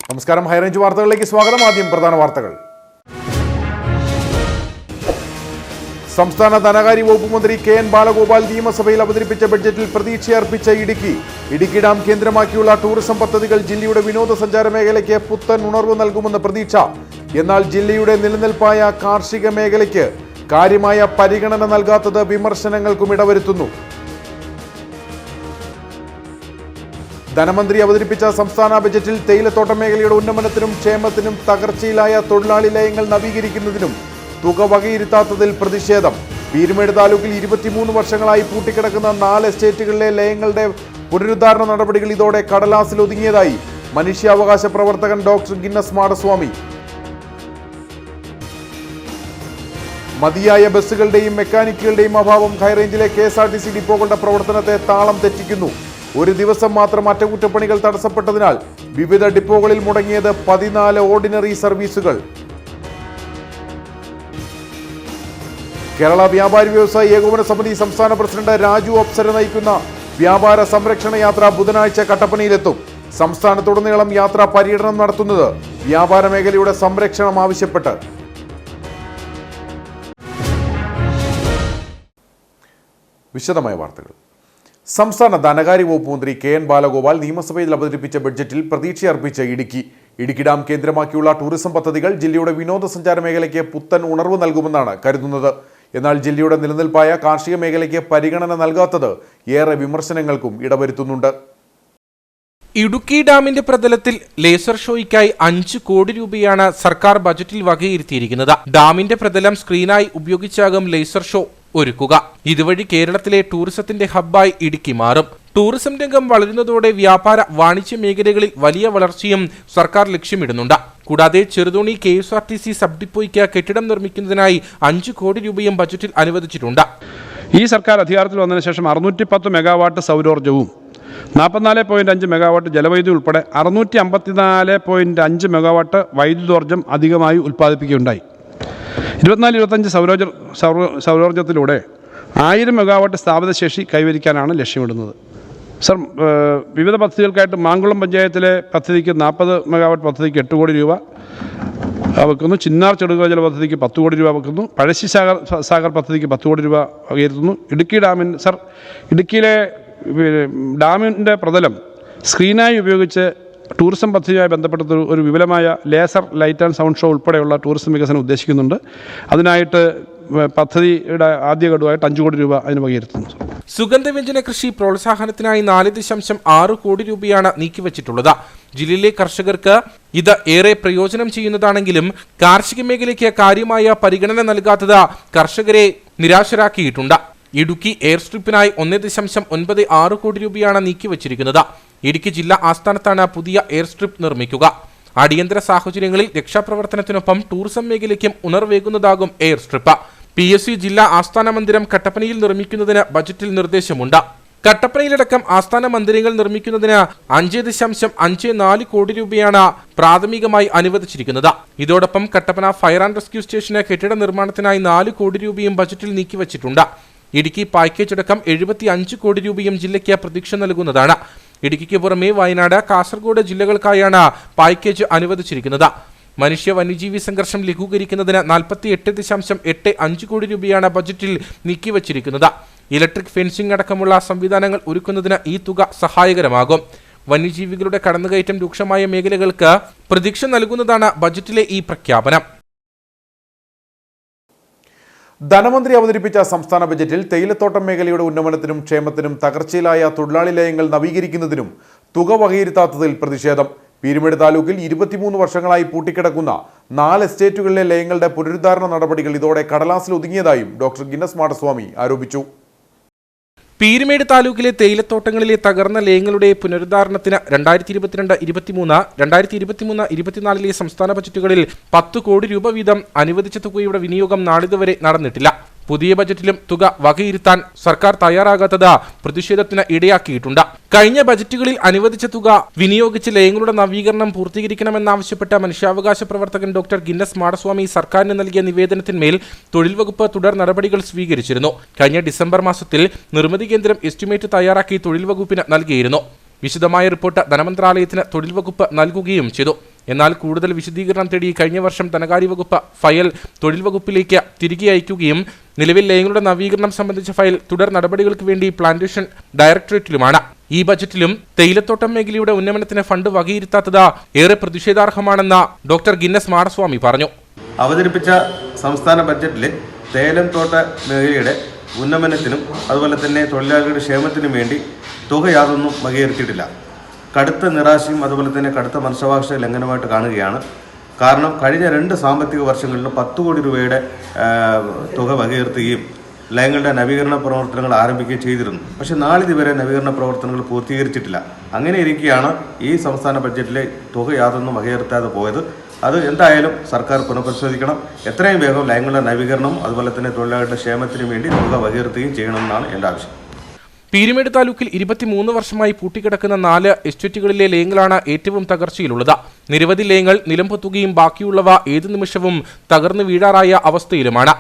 നമസ്കാരം, ഹൈറേഞ്ച് വാർത്തകളിലേക്ക് സ്വാഗതം. ആദ്യം പ്രധാന വാർത്തകൾ. സംസ്ഥാന ധനകാര്യ വകുപ്പ് മന്ത്രി കെ.എൻ. ബാലഗോപാൽ നിയമസഭയിൽ അവതരിപ്പിച്ച ബഡ്ജറ്റിൽ പ്രതീക്ഷയർപ്പിച്ച ഇടുക്കി ഡാം കേന്ദ്രമാക്കിയുള്ള ടൂറിസം പദ്ധതികൾ ജില്ലയുടെ വിനോദസഞ്ചാര മേഖലയ്ക്ക് പുത്തൻ ഉണർവ് നൽകുമെന്ന് പ്രതീക്ഷ. എന്നാൽ ജില്ലയുടെ നിലനിൽപ്പായ കാർഷിക മേഖലയ്ക്ക് കാര്യമായ പരിഗണന നൽകാത്തത് വിമർശനങ്ങൾക്കും ഇടവരുത്തുന്നു. ധനമന്ത്രി അവതരിപ്പിച്ച സംസ്ഥാന ബജറ്റിൽ തേയിലത്തോട്ടം മേഖലയുടെ ഉന്നമനത്തിനും ക്ഷേമത്തിനും തകർച്ചയിലായ തൊഴിലാളി ലയങ്ങൾ നവീകരിക്കുന്നതിനും തുക വകയിരുത്താത്തതിൽ പ്രതിഷേധം. പീരുമേട് താലൂക്കിൽ 23 വർഷങ്ങളായി പൂട്ടിക്കിടക്കുന്ന 4 എസ്റ്റേറ്റുകളിലെ ലയങ്ങളുടെ പുനരുദ്ധാരണ നടപടികൾ ഇതോടെ കടലാസിൽ ഒതുങ്ങിയതായി മനുഷ്യാവകാശ പ്രവർത്തകൻ ഡോക്ടർ ഗിന്നസ് മാടസ്വാമി. മതിയായ ബസ്സുകളുടെയും മെക്കാനിക്കുകളുടെയും അഭാവം ഹൈറേഞ്ചിലെ KSRTC ഡിപ്പോകളുടെ പ്രവർത്തനത്തെ താളം തെറ്റിക്കുന്നു. ഒരു ദിവസം മാത്രം അറ്റകുറ്റപ്പണികൾ തടസ്സപ്പെട്ടതിനാൽ വിവിധ ഡിപ്പോകളിൽ മുടങ്ങിയത് 14 ഓർഡിനറി സർവീസുകൾ. കേരള വ്യാപാരി വ്യവസായി ഏകോപന സമിതി സംസ്ഥാന പ്രസിഡന്റ് രാജു അപ്സര നയിക്കുന്ന വ്യാപാര സംരക്ഷണ യാത്ര ബുധനാഴ്ച കട്ടപ്പനയിലെത്തും. സംസ്ഥാനത്തുടനീളം യാത്രാ പര്യടനം നടത്തുന്നത് വ്യാപാര മേഖലയുടെ സംരക്ഷണം ആവശ്യപ്പെട്ട്. വിശദമായ വാർത്തകൾ. സംസ്ഥാന ധനകാര്യ വകുപ്പ് മന്ത്രി കെ.എൻ. ബാലഗോപാൽ നിയമസഭയിൽ അവതരിപ്പിച്ച ബഡ്ജറ്റിൽ പ്രതീക്ഷയർപ്പിച്ച ഇടുക്കി ഡാം കേന്ദ്രമാക്കിയുള്ള ടൂറിസം പദ്ധതികൾ ജില്ലയുടെ വിനോദസഞ്ചാര മേഖലയ്ക്ക് പുത്തൻ ഉണർവ് നൽകുമെന്നാണ് കരുതുന്നത്. എന്നാൽ ജില്ലയുടെ നിലനിൽപ്പായ കാർഷിക മേഖലയ്ക്ക് പരിഗണന നൽകാത്തത് ഏറെ വിമർശനങ്ങൾക്കും ഇടവരുത്തുന്നുണ്ട്. ഇടുക്കി ഡാമിന്റെ പ്രതലത്തിൽ ലേസർ ഷോയ്ക്കായി 5 കോടി രൂപയാണ് സർക്കാർ ബജറ്റിൽ വകയിരുത്തിയിരിക്കുന്നത്. ഡാമിന്റെ പ്രതലം സ്ക്രീനായി ഉപയോഗിച്ചാകും ലേസർ ഷോ ഒരുക്കുക. ഇതുവഴി കേരളത്തിലെ ടൂറിസത്തിന്റെ ഹബ്ബായി ഇടുക്കി മാറും. ടൂറിസം രംഗം വളരുന്നതോടെ വ്യാപാര വാണിജ്യ മേഖലകളിൽ വലിയ വളർച്ചയും സർക്കാർ ലക്ഷ്യമിടുന്നുണ്ട്. കൂടാതെ ചെറുതോണി KSRTC സബ് ഡിപ്പോയ്ക്ക് കെട്ടിടം നിർമ്മിക്കുന്നതിനായി 5 കോടി രൂപയും ബജറ്റിൽ അനുവദിച്ചിട്ടുണ്ട്. ഈ സർക്കാർ അധികാരത്തിൽ വന്നതിന് ശേഷം 610 മെഗാവാട്ട് സൗരോർജ്ജവും 44.5 മെഗാവാട്ട് ജലവൈദ്യുതി ഉൾപ്പെടെ 654.5 മെഗാവാട്ട് വൈദ്യുതോർജ്ജം അധികമായി ഉൽപ്പാദിപ്പിക്കുകയുണ്ടായി. 24-25 സൗരോർജ്ജത്തിലൂടെ 1000 മെഗാവാട്ട് സ്ഥാപിത ശേഷി കൈവരിക്കാനാണ് ലക്ഷ്യമിടുന്നത്. സർ, വിവിധ പദ്ധതികൾക്കായിട്ട് മാങ്കുളം പഞ്ചായത്തിലെ പദ്ധതിക്ക് 40 മെഗാവാട്ട് പദ്ധതിക്ക് 8 കോടി രൂപ വെക്കുന്നു. ചിന്നാർ ചെറുകോജല പദ്ധതിക്ക് 10 കോടി രൂപ വെക്കുന്നു. പഴശ്ശി സാഗർ പദ്ധതിക്ക് 10 കോടി രൂപ വകയിരുത്തുന്നു. ഇടുക്കിയിലെ ഡാമിൻ്റെ പ്രതലം സ്ക്രീനായി ഉപയോഗിച്ച് ടൂറിസം പദ്ധതിയുമായി ബന്ധപ്പെട്ട ഒരു വിപുലമായ laser light and sound show ഉൾപ്പെടെയുള്ള ടൂറിസം വികസനം ഉദ്ദേശിക്കുന്നുണ്ട്. അതിനായിട്ട് പദ്ധതിയുടെ ആദ്യ ഗഡുവായിട്ട് 5 കോടി രൂപ അതിന് വകയിരുത്തുന്നു. സുഗന്ധവ്യഞ്ജന കൃഷി പ്രോത്സാഹനത്തിനായി 4.6 കോടി രൂപയാണ് നീക്കിവച്ചിട്ടുള്ളത്. ജില്ലയിലെ കർഷകർക്ക് ഇത് ഏറെ പ്രയോജനം ചെയ്യുന്നതാണെങ്കിലും കാർഷിക മേഖലയ്ക്ക് കാര്യമായ പരിഗണന നൽകാത്തത് കർഷകരെ നിരാശരാക്കിയിട്ടുണ്ട്. ഇടുക്കി എയർ സ്ട്രിപ്പിനായി 1.96 കോടി രൂപയാണ് നീക്കിവച്ചിരിക്കുന്നത്. ഇടുക്കി ജില്ലാ ആസ്ഥാനത്താണ് പുതിയ എയർ സ്ട്രിപ്പ് നിർമ്മിക്കുക. അടിയന്തര സാഹചര്യങ്ങളിൽ രക്ഷാപ്രവർത്തനത്തിനൊപ്പം ടൂറിസം മേഖലയ്ക്കും ഉണർവേകുന്നതാകും എയർ സ്ട്രിപ്പ്. PSC ജില്ലാ ആസ്ഥാന മന്ദിരം കട്ടപ്പനയിൽ നിർമ്മിക്കുന്നതിന് ബജറ്റിൽ നിർദ്ദേശമുണ്ട്. കട്ടപ്പനയിലടക്കം ആസ്ഥാന മന്ദിരങ്ങൾ നിർമ്മിക്കുന്നതിന് 5.54 കോടി രൂപയാണ് പ്രാഥമികമായി അനുവദിച്ചിരിക്കുന്നത്. ഇതോടൊപ്പം കട്ടപ്പന ഫയർ ആൻഡ് റെസ്ക്യൂ സ്റ്റേഷന് കെട്ടിട നിർമ്മാണത്തിനായി 4 കോടി രൂപയും ബജറ്റിൽ നീക്കിവച്ചിട്ടുണ്ട്. ഇടുക്കി പാക്കേജ് അടക്കം 75 കോടി രൂപയും ജില്ലയ്ക്ക് പ്രതീക്ഷ നൽകുന്നതാണ്. ഇടുക്കിക്ക് പുറമെ വയനാട്, കാസർഗോഡ് ജില്ലകൾക്കായാണ് പാക്കേജ് അനുവദിച്ചിരിക്കുന്നത്. മനുഷ്യ വന്യജീവി സംഘർഷം ലഘൂകരിക്കുന്നതിന് 48.85 കോടി രൂപയാണ് ബജറ്റിൽ നീക്കിവച്ചിരിക്കുന്നത്. ഇലക്ട്രിക് ഫെൻസിംഗ് അടക്കമുള്ള സംവിധാനങ്ങൾ ഒരുക്കുന്നതിന് ഈ തുക സഹായകരമാകും. വന്യജീവികളുടെ കടന്നുകയറ്റം രൂക്ഷമായ മേഖലകൾക്ക് പ്രതീക്ഷ നൽകുന്നതാണ് ബജറ്റിലെ ഈ പ്രഖ്യാപനം. ധനമന്ത്രി അവതരിപ്പിച്ച സംസ്ഥാന ബജറ്റിൽ തേയിലത്തോട്ടം മേഖലയുടെ ഉന്നമനത്തിനും ക്ഷേമത്തിനും തകർച്ചയിലായ തൊഴിലാളി ലയങ്ങൾ നവീകരിക്കുന്നതിനും തുക വകയിരുത്താത്തതിൽ പ്രതിഷേധം. പീരുമേട് താലൂക്കിൽ 23 വർഷങ്ങളായി പൂട്ടിക്കിടക്കുന്ന 4 എസ്റ്റേറ്റുകളിലെ ലയങ്ങളുടെ പുനരുദ്ധാരണ നടപടികൾ ഇതോടെ കടലാസിൽ ഒതുങ്ങിയതായും ഡോക്ടർ ഗിന്നസ് മാടസ്വാമി ആരോപിച്ചു. പീരുമേട് താലൂക്കിലെ തേയിലത്തോട്ടങ്ങളിലെ തകർന്ന ലയങ്ങളുടെ പുനരുദ്ധാരണത്തിന് 2022-23, 2023-24 സംസ്ഥാന ബജറ്റുകളിൽ 10 കോടി രൂപ വീതം അനുവദിച്ച തുകയുടെ വിനിയോഗം നാളിതുവരെ നടന്നിട്ടില്ല. പുതിയ ബജറ്റിലും തുക വകയിരുത്താൻ സർക്കാർ തയ്യാറാകാത്തത് പ്രതിഷേധത്തിന് ഇടയാക്കിയിട്ടുണ്ട്. കഴിഞ്ഞ ബജറ്റുകളിൽ അനുവദിച്ച തുക വിനിയോഗിച്ച് ലയങ്ങളുടെ നവീകരണം പൂർത്തീകരിക്കണമെന്നാവശ്യപ്പെട്ട മനുഷ്യാവകാശ പ്രവർത്തകൻ ഡോക്ടർ ഗിന്നസ് മാടസ്വാമി സർക്കാരിന് നൽകിയ നിവേദനത്തിന്മേൽ തൊഴിൽ വകുപ്പ് തുടർ നടപടികൾ സ്വീകരിച്ചിരുന്നു. കഴിഞ്ഞ ഡിസംബർ മാസത്തിൽ നിർമ്മിതി കേന്ദ്രം എസ്റ്റിമേറ്റ് തയ്യാറാക്കി തൊഴിൽ വകുപ്പിന് നൽകിയിരുന്നു. വിശദമായ റിപ്പോർട്ട് ധനമന്ത്രാലയത്തിന് തൊഴിൽ വകുപ്പ് നൽകുകയും ചെയ്തു. എന്നാൽ കൂടുതൽ വിശദീകരണം തേടി കഴിഞ്ഞ വർഷം ധനകാര്യ വകുപ്പ് ഫയൽ തൊഴിൽ വകുപ്പിലേക്ക് തിരികെ അയക്കുകയും നിലവിൽ ലയങ്ങളുടെ നവീകരണം സംബന്ധിച്ച ഫയൽ തുടർ നടപടികൾക്ക് വേണ്ടി പ്ലാന്റേഷൻ ഡയറക്ടറേറ്റിലുമാണ്. ഈ ബജറ്റിലും തേയിലത്തോട്ടം മേഖലയുടെ ഉന്നമനത്തിന് ഫണ്ട് വകയിരുത്താത്തത് ഏറെ പ്രതിഷേധാർഹമാണെന്ന് ഡോക്ടർ ഗിന്നസ് മാടസ്വാമി പറഞ്ഞു. അവതരിപ്പിച്ച സംസ്ഥാന ബഡ്ജറ്റിൽ തേയിലം തോട്ട മേഖലയുടെ ഉന്നമനത്തിനും അതുപോലെ തന്നെ തൊഴിലാളികളുടെ ക്ഷേമത്തിനും വേണ്ടി തുക യാതൊന്നും വകയിരുത്തിയിട്ടില്ല. കടുത്ത നിരാശയും അതുപോലെ തന്നെ കടുത്ത മനുഷ്യാവകാശ ലംഘനമായിട്ട് കാണുകയാണ്. കാരണം കഴിഞ്ഞ 2 സാമ്പത്തിക വർഷങ്ങളിലും 10 കോടി രൂപയുടെ തുക വകയിരുത്തുകയും ലയങ്ങളുടെ നവീകരണ പ്രവർത്തനങ്ങൾ ആരംഭിക്കുകയും ചെയ്തിരുന്നു. പക്ഷേ നാളിതുവരെ നവീകരണ പ്രവർത്തനങ്ങൾ പൂർത്തീകരിച്ചിട്ടില്ല. അങ്ങനെ ഇരിക്കുകയാണ് ഈ സംസ്ഥാന ബഡ്ജറ്റിലെ തുക യാതൊന്നും വകയിരുത്താതെ പോയത്. അത് എന്തായാലും സർക്കാർ പുനഃപരിശോധിക്കണം. എത്രയും വേഗം ലയങ്ങളുടെ നവീകരണം അതുപോലെ തന്നെ തൊഴിലാളികളുടെ ക്ഷേമത്തിനു വേണ്ടി തുക വകയിരുത്തുകയും ചെയ്യണമെന്നാണ് എൻ്റെ ആവശ്യം. പീരുമേട് താലൂക്കിൽ 23 വർഷമായി പൂട്ടിക്കിടക്കുന്ന 4 എസ്റ്റേറ്റുകളിലെ ലയങ്ങളാണ് ഏറ്റവും തകർച്ചയിലുള്ളത്. നിരവധി ലയങ്ങൾ നിലംപൊത്തുകയും ബാക്കിയുള്ളവ ഏതു നിമിഷവും തകർന്നു വീഴാറായ അവസ്ഥയിലുമാണ്.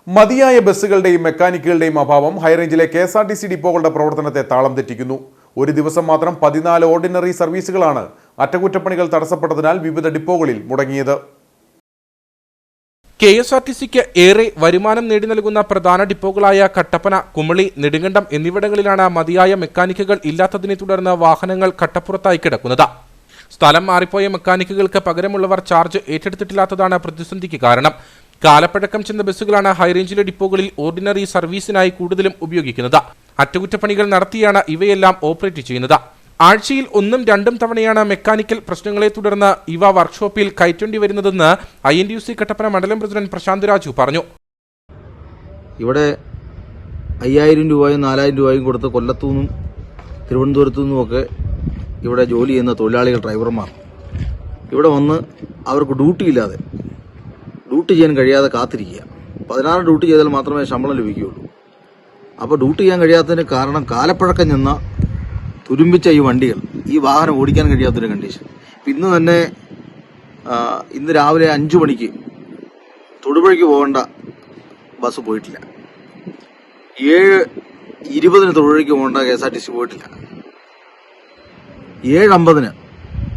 മതിയായ ബസ്സുകളുടെയും മെക്കാനിക്കുകളുടെയും അഭാവം ഹൈറേഞ്ചിലെ KSRTC ഡിപ്പോകളുടെ പ്രവർത്തനത്തെ താളം തെറ്റിക്കുന്നു. ഒരു ദിവസം മാത്രം 14 ഓർഡിനറി സർവീസുകളാണ് അറ്റകുറ്റപ്പണികൾ തടസ്സപ്പെട്ടതിനാൽ വിവിധ ഡിപ്പോകളിൽ മുടങ്ങിയത്. KSRTCക്ക് ഏറെ വരുമാനം നേടി നൽകുന്ന പ്രധാന ഡിപ്പോകളായ കട്ടപ്പന, കുമളി, നെടുങ്കണ്ടം എന്നിവിടങ്ങളിലാണ് മതിയായ മെക്കാനിക്കുകൾ ഇല്ലാത്തതിനെ തുടർന്ന് വാഹനങ്ങൾ കട്ടപ്പുറത്തായി കിടക്കുന്നത്. സ്ഥലം മാറിപ്പോയ മെക്കാനിക്കുകൾക്ക് പകരമുള്ളവർ ചാർജ് ഏറ്റെടുത്തിട്ടില്ലാത്തതാണ് പ്രതിസന്ധിക്ക് കാരണം. കാലപ്പഴക്കം ചെന്ന ബസ്സുകളാണ് ഹൈറേഞ്ചിലെ ഡിപ്പോകളിൽ ഓർഡിനറി സർവീസിനായി കൂടുതലും ഉപയോഗിക്കുന്നത്. അറ്റകുറ്റപ്പണികൾ നടത്തിയാണ് ഇവയെല്ലാം ഓപ്പറേറ്റ് ചെയ്യുന്നത്. ആഴ്ചയിൽ 1-2 തവണയാണ് മെക്കാനിക്കൽ പ്രശ്നങ്ങളെ തുടർന്ന് ഇവ വർക്ക്ഷോപ്പിൽ കയറ്റേണ്ടി വരുന്നതെന്ന് INTUC കട്ടപ്പന മണ്ഡലം പ്രസിഡന്റ് പ്രശാന്ത് രാജു പറഞ്ഞു. ഇവിടെ 5000 രൂപയും 4000 രൂപയും കൊടുത്ത് കൊല്ലത്തുനിന്നും തിരുവനന്തപുരത്തു നിന്നുമൊക്കെ ഇവിടെ ജോലി ചെയ്യുന്ന തൊഴിലാളികൾ, ഡ്രൈവർമാർ ഇവിടെ വന്ന് അവർക്ക് ഡ്യൂട്ടി ചെയ്യാൻ കഴിയാതെ കാത്തിരിക്കുക. 16 ഡ്യൂട്ടി ചെയ്താൽ മാത്രമേ ശമ്പളം ലഭിക്കുകയുള്ളൂ. അപ്പോൾ ഡ്യൂട്ടി ചെയ്യാൻ കഴിയാത്തതിന് കാരണം കാലപ്പഴക്കം ചെന്ന തുരുമ്പിച്ച ഈ വണ്ടികൾ, ഈ വാഹനം ഓടിക്കാൻ കഴിയാത്തൊരു കണ്ടീഷൻ. ഇന്ന് രാവിലെ 5 മണിക്ക് തൊടുപുഴയ്ക്ക് പോകേണ്ട ബസ് പോയിട്ടില്ല. 7:20 തൊടുപുഴയ്ക്ക് പോകേണ്ട KSRTC പോയിട്ടില്ല. 7:50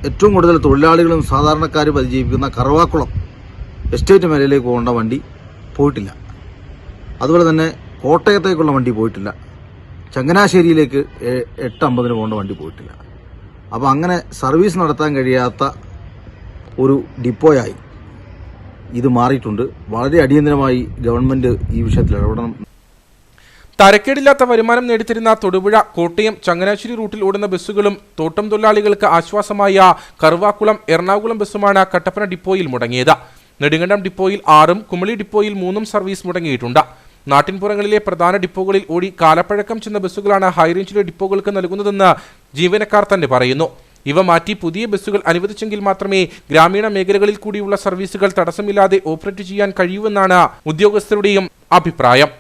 ഏറ്റവും കൂടുതൽ തൊഴിലാളികളും സാധാരണക്കാരും പരിചയിപ്പിക്കുന്ന കറവാക്കുളം എസ്റ്റേറ്റ് മേഖലയിലേക്ക് പോകേണ്ട വണ്ടി പോയിട്ടില്ല. അതുപോലെ തന്നെ കോട്ടയത്തേക്കുള്ള വണ്ടി പോയിട്ടില്ല. ചങ്ങനാശ്ശേരിയിലേക്ക് 8:50 പോകേണ്ട വണ്ടി പോയിട്ടില്ല. അപ്പോൾ അങ്ങനെ സർവീസ് നടത്താൻ കഴിയാത്ത ഒരു ഡിപ്പോയായി ഇത് മാറിയിട്ടുണ്ട്. വളരെ അടിയന്തരമായി ഗവൺമെൻറ് ഈ വിഷയത്തിൽ ഇടപെടണം. തരക്കേടില്ലാത്ത വരുമാനം നേടിത്തരുന്ന തൊടുപുഴ, കോട്ടയം, ചങ്ങനാശ്ശേരി റൂട്ടിൽ ഓടുന്ന ബസ്സുകളും തോട്ടം തൊഴിലാളികൾക്ക് ആശ്വാസമായ കറുവാക്കുളം, എറണാകുളം ബസ്സുമാണ് കട്ടപ്പന ഡിപ്പോയിൽ മുടങ്ങിയത്. നെടുങ്കണ്ടം ഡിപ്പോയിൽ 6ഉം കുമളി ഡിപ്പോയിൽ 3ഉം സർവീസ് മുടങ്ങിയിട്ടുണ്ട്. നാട്ടിൻപുറങ്ങളിലെ പ്രധാന ഡിപ്പോകളിൽ ഓടി കാലപ്പഴക്കം ചെന്ന ബസ്സുകളാണ് ഹൈറേഞ്ചിലെ ഡിപ്പോകൾക്ക് നൽകുന്നതെന്ന് ജീവനക്കാർ തന്നെ പറയുന്നു. ഇവ മാറ്റി പുതിയ ബസ്സുകൾ അനുവദിച്ചെങ്കിൽ മാത്രമേ ഗ്രാമീണ മേഖലകളിൽ കൂടിയുള്ള സർവീസുകൾ തടസ്സമില്ലാതെ ഓപ്പറേറ്റ് ചെയ്യാൻ കഴിയൂവെന്നാണ് ഉദ്യോഗസ്ഥരുടെയും അഭിപ്രായം.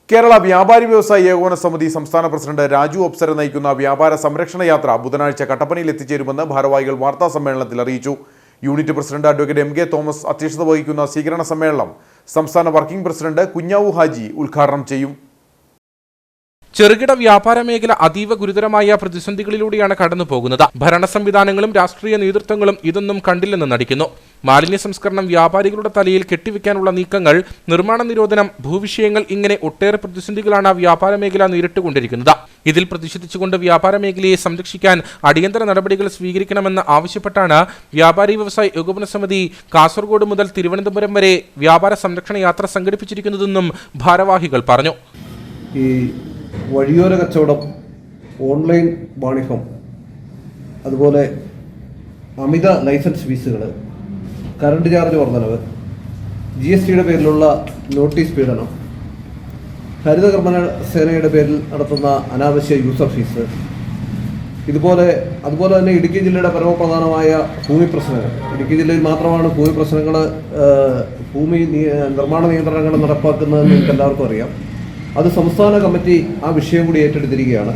കേരള വ്യാപാരി വ്യവസായി ഏകോപന സമിതി സംസ്ഥാന പ്രസിഡന്റ് രാജു അപ്സര നയിക്കുന്ന വ്യാപാര സംരക്ഷണ യാത്ര ബുധനാഴ്ച കട്ടപ്പനയിൽ എത്തിച്ചേരുമെന്ന് ഭാരവാഹികൾ വാർത്താ സമ്മേളനത്തിൽ അറിയിച്ചു. Unit president advocate MK Thomas അധ്യക്ഷത വഹിക്കുന്ന സ്വീകരണ സമ്മേളനം സംസ്ഥാന വർക്കിംഗ് പ്രസിഡന്റ് കുഞ്ഞാവു ഹാജി ഉദ്ഘാടനം ചെയ്യും. ചെറുകിട വ്യാപാര മേഖല അതീവ ഗുരുതരമായ പ്രതിസന്ധികളിലൂടെയാണ് കടന്നു പോകുന്നത്. ഭരണ സംവിധാനങ്ങളും രാഷ്ട്രീയ നേതൃത്വങ്ങളും ഇതൊന്നും കണ്ടില്ലെന്ന് നടിക്കുന്നു. മാലിന്യ സംസ്കരണം വ്യാപാരികളുടെ തലയിൽ കെട്ടിവെക്കാനുള്ള നീക്കങ്ങൾ, നിർമ്മാണ നിരോധനം, ഭൂവിഷയങ്ങൾ, ഇങ്ങനെ ഒട്ടേറെ പ്രതിസന്ധികളാണ് വ്യാപാര മേഖല നേരിട്ടുകൊണ്ടിരിക്കുന്നത്. ഇതിൽ പ്രതിഷേധിച്ചുകൊണ്ട് വ്യാപാര മേഖലയെ സംരക്ഷിക്കാൻ അടിയന്തര നടപടികൾ സ്വീകരിക്കണമെന്ന് ആവശ്യപ്പെട്ടാണ് വ്യാപാരി വ്യവസായി ഏകോപന സമിതി കാസർഗോഡ് മുതൽ തിരുവനന്തപുരം വരെ വ്യാപാര സംരക്ഷണ യാത്ര സംഘടിപ്പിച്ചിരിക്കുന്നതെന്നും ഭാരവാഹികൾ പറഞ്ഞു. ഈ വഴിയോര കച്ചവടം, ഓൺലൈൻ വാണിഭം, അതുപോലെ അമിത ലൈസൻസ് ഫീസുകൾ, കറണ്ട് ചാർജ് വർധനവ്, GSTയുടെ പേരിലുള്ള നോട്ടീസ് പീഡനം, ഹരിതകർമ്മ സേനയുടെ പേരിൽ നടത്തുന്ന അനാവശ്യ യൂസർ ഫീസ്, അതുപോലെ തന്നെ ഇടുക്കി ജില്ലയുടെ പരമപ്രധാനമായ ഭൂമി പ്രശ്നങ്ങൾ. ഇടുക്കി ജില്ലയിൽ മാത്രമാണ് ഭൂമി പ്രശ്നങ്ങൾ, ഭൂമി നിർമ്മാണ നിയന്ത്രണങ്ങൾ നടപ്പാക്കുന്നതെന്ന് നിങ്ങൾക്ക് എല്ലാവർക്കും അറിയാം. അത് സംസ്ഥാന കമ്മിറ്റി ആ വിഷയം കൂടി ഏറ്റെടുത്തിരിക്കുകയാണ്.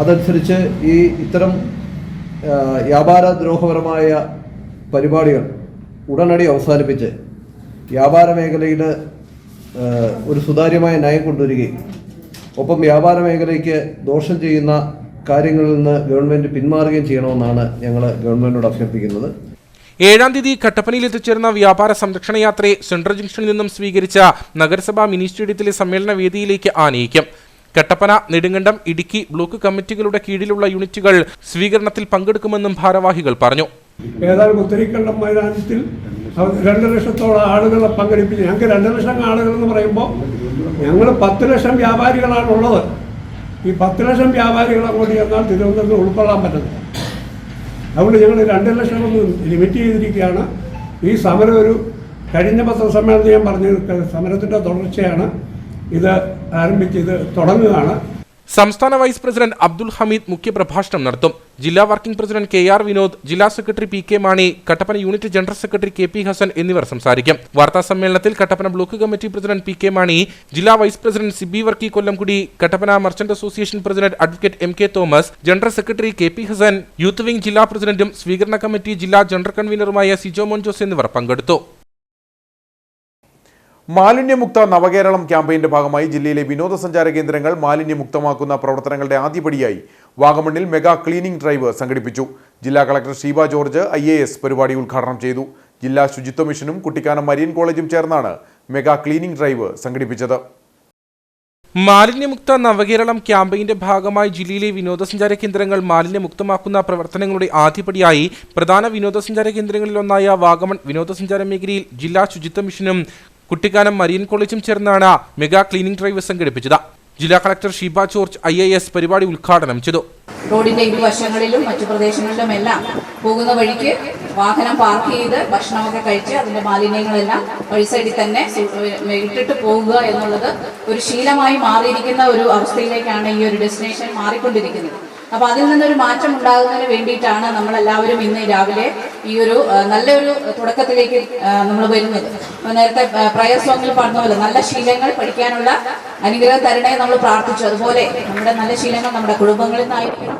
അതനുസരിച്ച് ഇത്തരം വ്യാപാര ദ്രോഹപരമായ പരിപാടികൾ ഉടനടി അവസാനിപ്പിച്ച് വ്യാപാര മേഖലയിൽ ഒരു സുതാര്യമായ നയം കൊണ്ടുവരികയും ഒപ്പം വ്യാപാര മേഖലയ്ക്ക് ദോഷം ചെയ്യുന്ന കാര്യങ്ങളിൽ നിന്ന് ഗവൺമെൻറ് പിന്മാറുകയും ചെയ്യണമെന്നാണ് ഞങ്ങൾ ഗവൺമെൻറ്റിനോട് അഭ്യർത്ഥിക്കുന്നത്. 7-ാം തീയതി കട്ടപ്പനയിൽ എത്തിച്ചേർന്ന വ്യാപാര സംരക്ഷണ യാത്രയെ സെൻട്രൽ ജംഗ്ഷനിൽ നിന്നും സ്വീകരിച്ച നഗരസഭാ മിനി സ്റ്റേഡിയത്തിലെ സമ്മേളന വേദിയിലേക്ക് ആനയിക്കും. കട്ടപ്പന, നെടുങ്കണ്ടം, ഇടുക്കി ബ്ലോക്ക് കമ്മിറ്റികളുടെ കീഴിലുള്ള യൂണിറ്റുകൾ സ്വീകരണത്തിൽ പങ്കെടുക്കുമെന്നും ഭാരവാഹികൾ പറഞ്ഞു. ഏതായാലും പുത്തരിക്കണ്ടം മൈതാനത്തിൽ 2 ലക്ഷത്തോളം ആളുകളെ പങ്കെടുപ്പിച്ച് ഞങ്ങൾക്ക് 2 ലക്ഷം ആളുകൾ എന്ന് പറയുമ്പോൾ ഞങ്ങൾ 10 ലക്ഷം വ്യാപാരികളാണുള്ളത്. ഈ 10 ലക്ഷം വ്യാപാരികളെ കൂടി എന്നാൽ തിരുവനന്തപുരത്ത് ഉൾക്കൊള്ളാൻ പറ്റുന്നത്. അതുകൊണ്ട് ഞങ്ങൾ 2 ലക്ഷം ഒന്ന് ലിമിറ്റ് ചെയ്തിരിക്കുകയാണ്. ഈ സമരം ഒരു കഴിഞ്ഞ പത്രസമ്മേളനത്തിൽ ഞാൻ പറഞ്ഞു സമരത്തിൻ്റെ തുടർച്ചയാണ്. ഇത് ആരംഭിച്ച് ഇത് തുടങ്ങുകയാണ്. സംസ്ഥാന വൈസ് പ്രസിഡന്റ് അബ്ദുൽ ഹമീദ് മുഖ്യപ്രഭാഷണം നടത്തും. ജില്ലാ വർക്കിംഗ് പ്രസിഡന്റ് KR വിനോദ്, ജില്ലാ secretary PK Mani, Kattappana unit general secretary KP Hasan എന്നിവർ സംസാരിക്കും. വാർത്താ സമ്മേളനത്തിൽ Kattappana block committee president PK Mani, ജില്ലാ vice president Sibi Varkey Kollamkudi, Kattappana merchant association president advocate MK Thomas, general secretary KP Hasan, youth wing ജില്ലാ പ്രസിഡന്റും സ്വീകരണ കമ്മിറ്റി ജില്ലാ ജനറൽ കൺവീനറുമായ സിജോ മോൻ ജോസ് എന്നിവർ പങ്കെടുത്തു. മാലിന്യമുക്ത നവകേരളം ക്യാമ്പയിന്റെ ഭാഗമായി ജില്ലയിലെ വിനോദസഞ്ചാര കേന്ദ്രങ്ങൾ മാലിന്യമുക്തമാക്കുന്ന പ്രവർത്തനങ്ങളുടെ ആദ്യപടിയായി വാഗമണ്ണിൽ മെഗാ ക്ലീനിംഗ് ഡ്രൈവ് സംഘടിപ്പിച്ചു. ജില്ലാ കളക്ടർ ഷീബ ജോർജ് IAS പരിപാടി ഉദ്ഘാടനം ചെയ്തു. ജില്ലാ ശുചിത്വ മിഷനും കുട്ടിക്കാനം മരീൻ കോളേജും ചേർന്നാണ് മെഗാ ക്ലീനിംഗ് ഡ്രൈവ് സംഘടിപ്പിച്ചത്. മാലിന്യമുക്ത നവകേരളം ക്യാമ്പയിന്റെ ഭാഗമായി ജില്ലയിലെ വിനോദസഞ്ചാര കേന്ദ്രങ്ങൾ മാലിന്യമുക്തമാക്കുന്ന പ്രവർത്തനങ്ങളുടെ ആദ്യപടിയായി പ്രധാന വിനോദസഞ്ചാര കേന്ദ്രങ്ങളിലൊന്നായ വാഗമൺ വിനോദസഞ്ചാര മേഖലയിൽ ജില്ലാ ശുചിത്വ മിഷനും കുട്ടിക്കാനം മരീൻ കോളേജും ചേർന്നാണ് മെഗാ ക്ലീനിംഗ് ഡ്രൈവ് സംഘടിപ്പിച്ചത്. ജില്ലാ കളക്ടർ ഷീബ ജോർജ് IAS പരിപാടി ഉദ്ഘാടനം ചെയ്തു. റോഡിന്റെ ഇരുവശങ്ങളിലും മറ്റു പ്രദേശങ്ങളിലുമെല്ലാം പോകുന്ന വഴിക്ക് വാഹനം പാർക്ക് ചെയ്ത് ഭക്ഷണമൊക്കെ കഴിച്ച് അതിന്റെ മാലിന്യങ്ങളെല്ലാം വഴി സൈഡിൽ തന്നെ ഇട്ടിട്ട് പോകുക എന്നുള്ളത് ഒരു ശീലമായി മാറിയിരിക്കുന്ന ഒരു അവസ്ഥയിലേക്കാണ് ഈ ഒരു ഡെസ്റ്റിനേഷൻ മാറിക്കൊണ്ടിരിക്കുന്നത്. അപ്പോൾ അതിൽ നിന്നൊരു മാറ്റം ഉണ്ടാകുന്നതിന് വേണ്ടിയിട്ടാണ് നമ്മളെല്ലാവരും ഇന്ന് രാവിലെ ഈ ഒരു നല്ലൊരു തുടക്കത്തിലേക്ക് നമ്മൾ വരുന്നത്. നേരത്തെ പ്രയർ സോങ്ങിൽ പറഞ്ഞ പോലെ നല്ല ശീലങ്ങൾ പഠിക്കാനുള്ള അനുഗ്രഹം തരണേ നമ്മൾ പ്രാർത്ഥിച്ചു. അതുപോലെ നമ്മുടെ നല്ല ശീലങ്ങൾ നമ്മുടെ കുടുംബങ്ങളിൽ നിന്നായിരിക്കണം.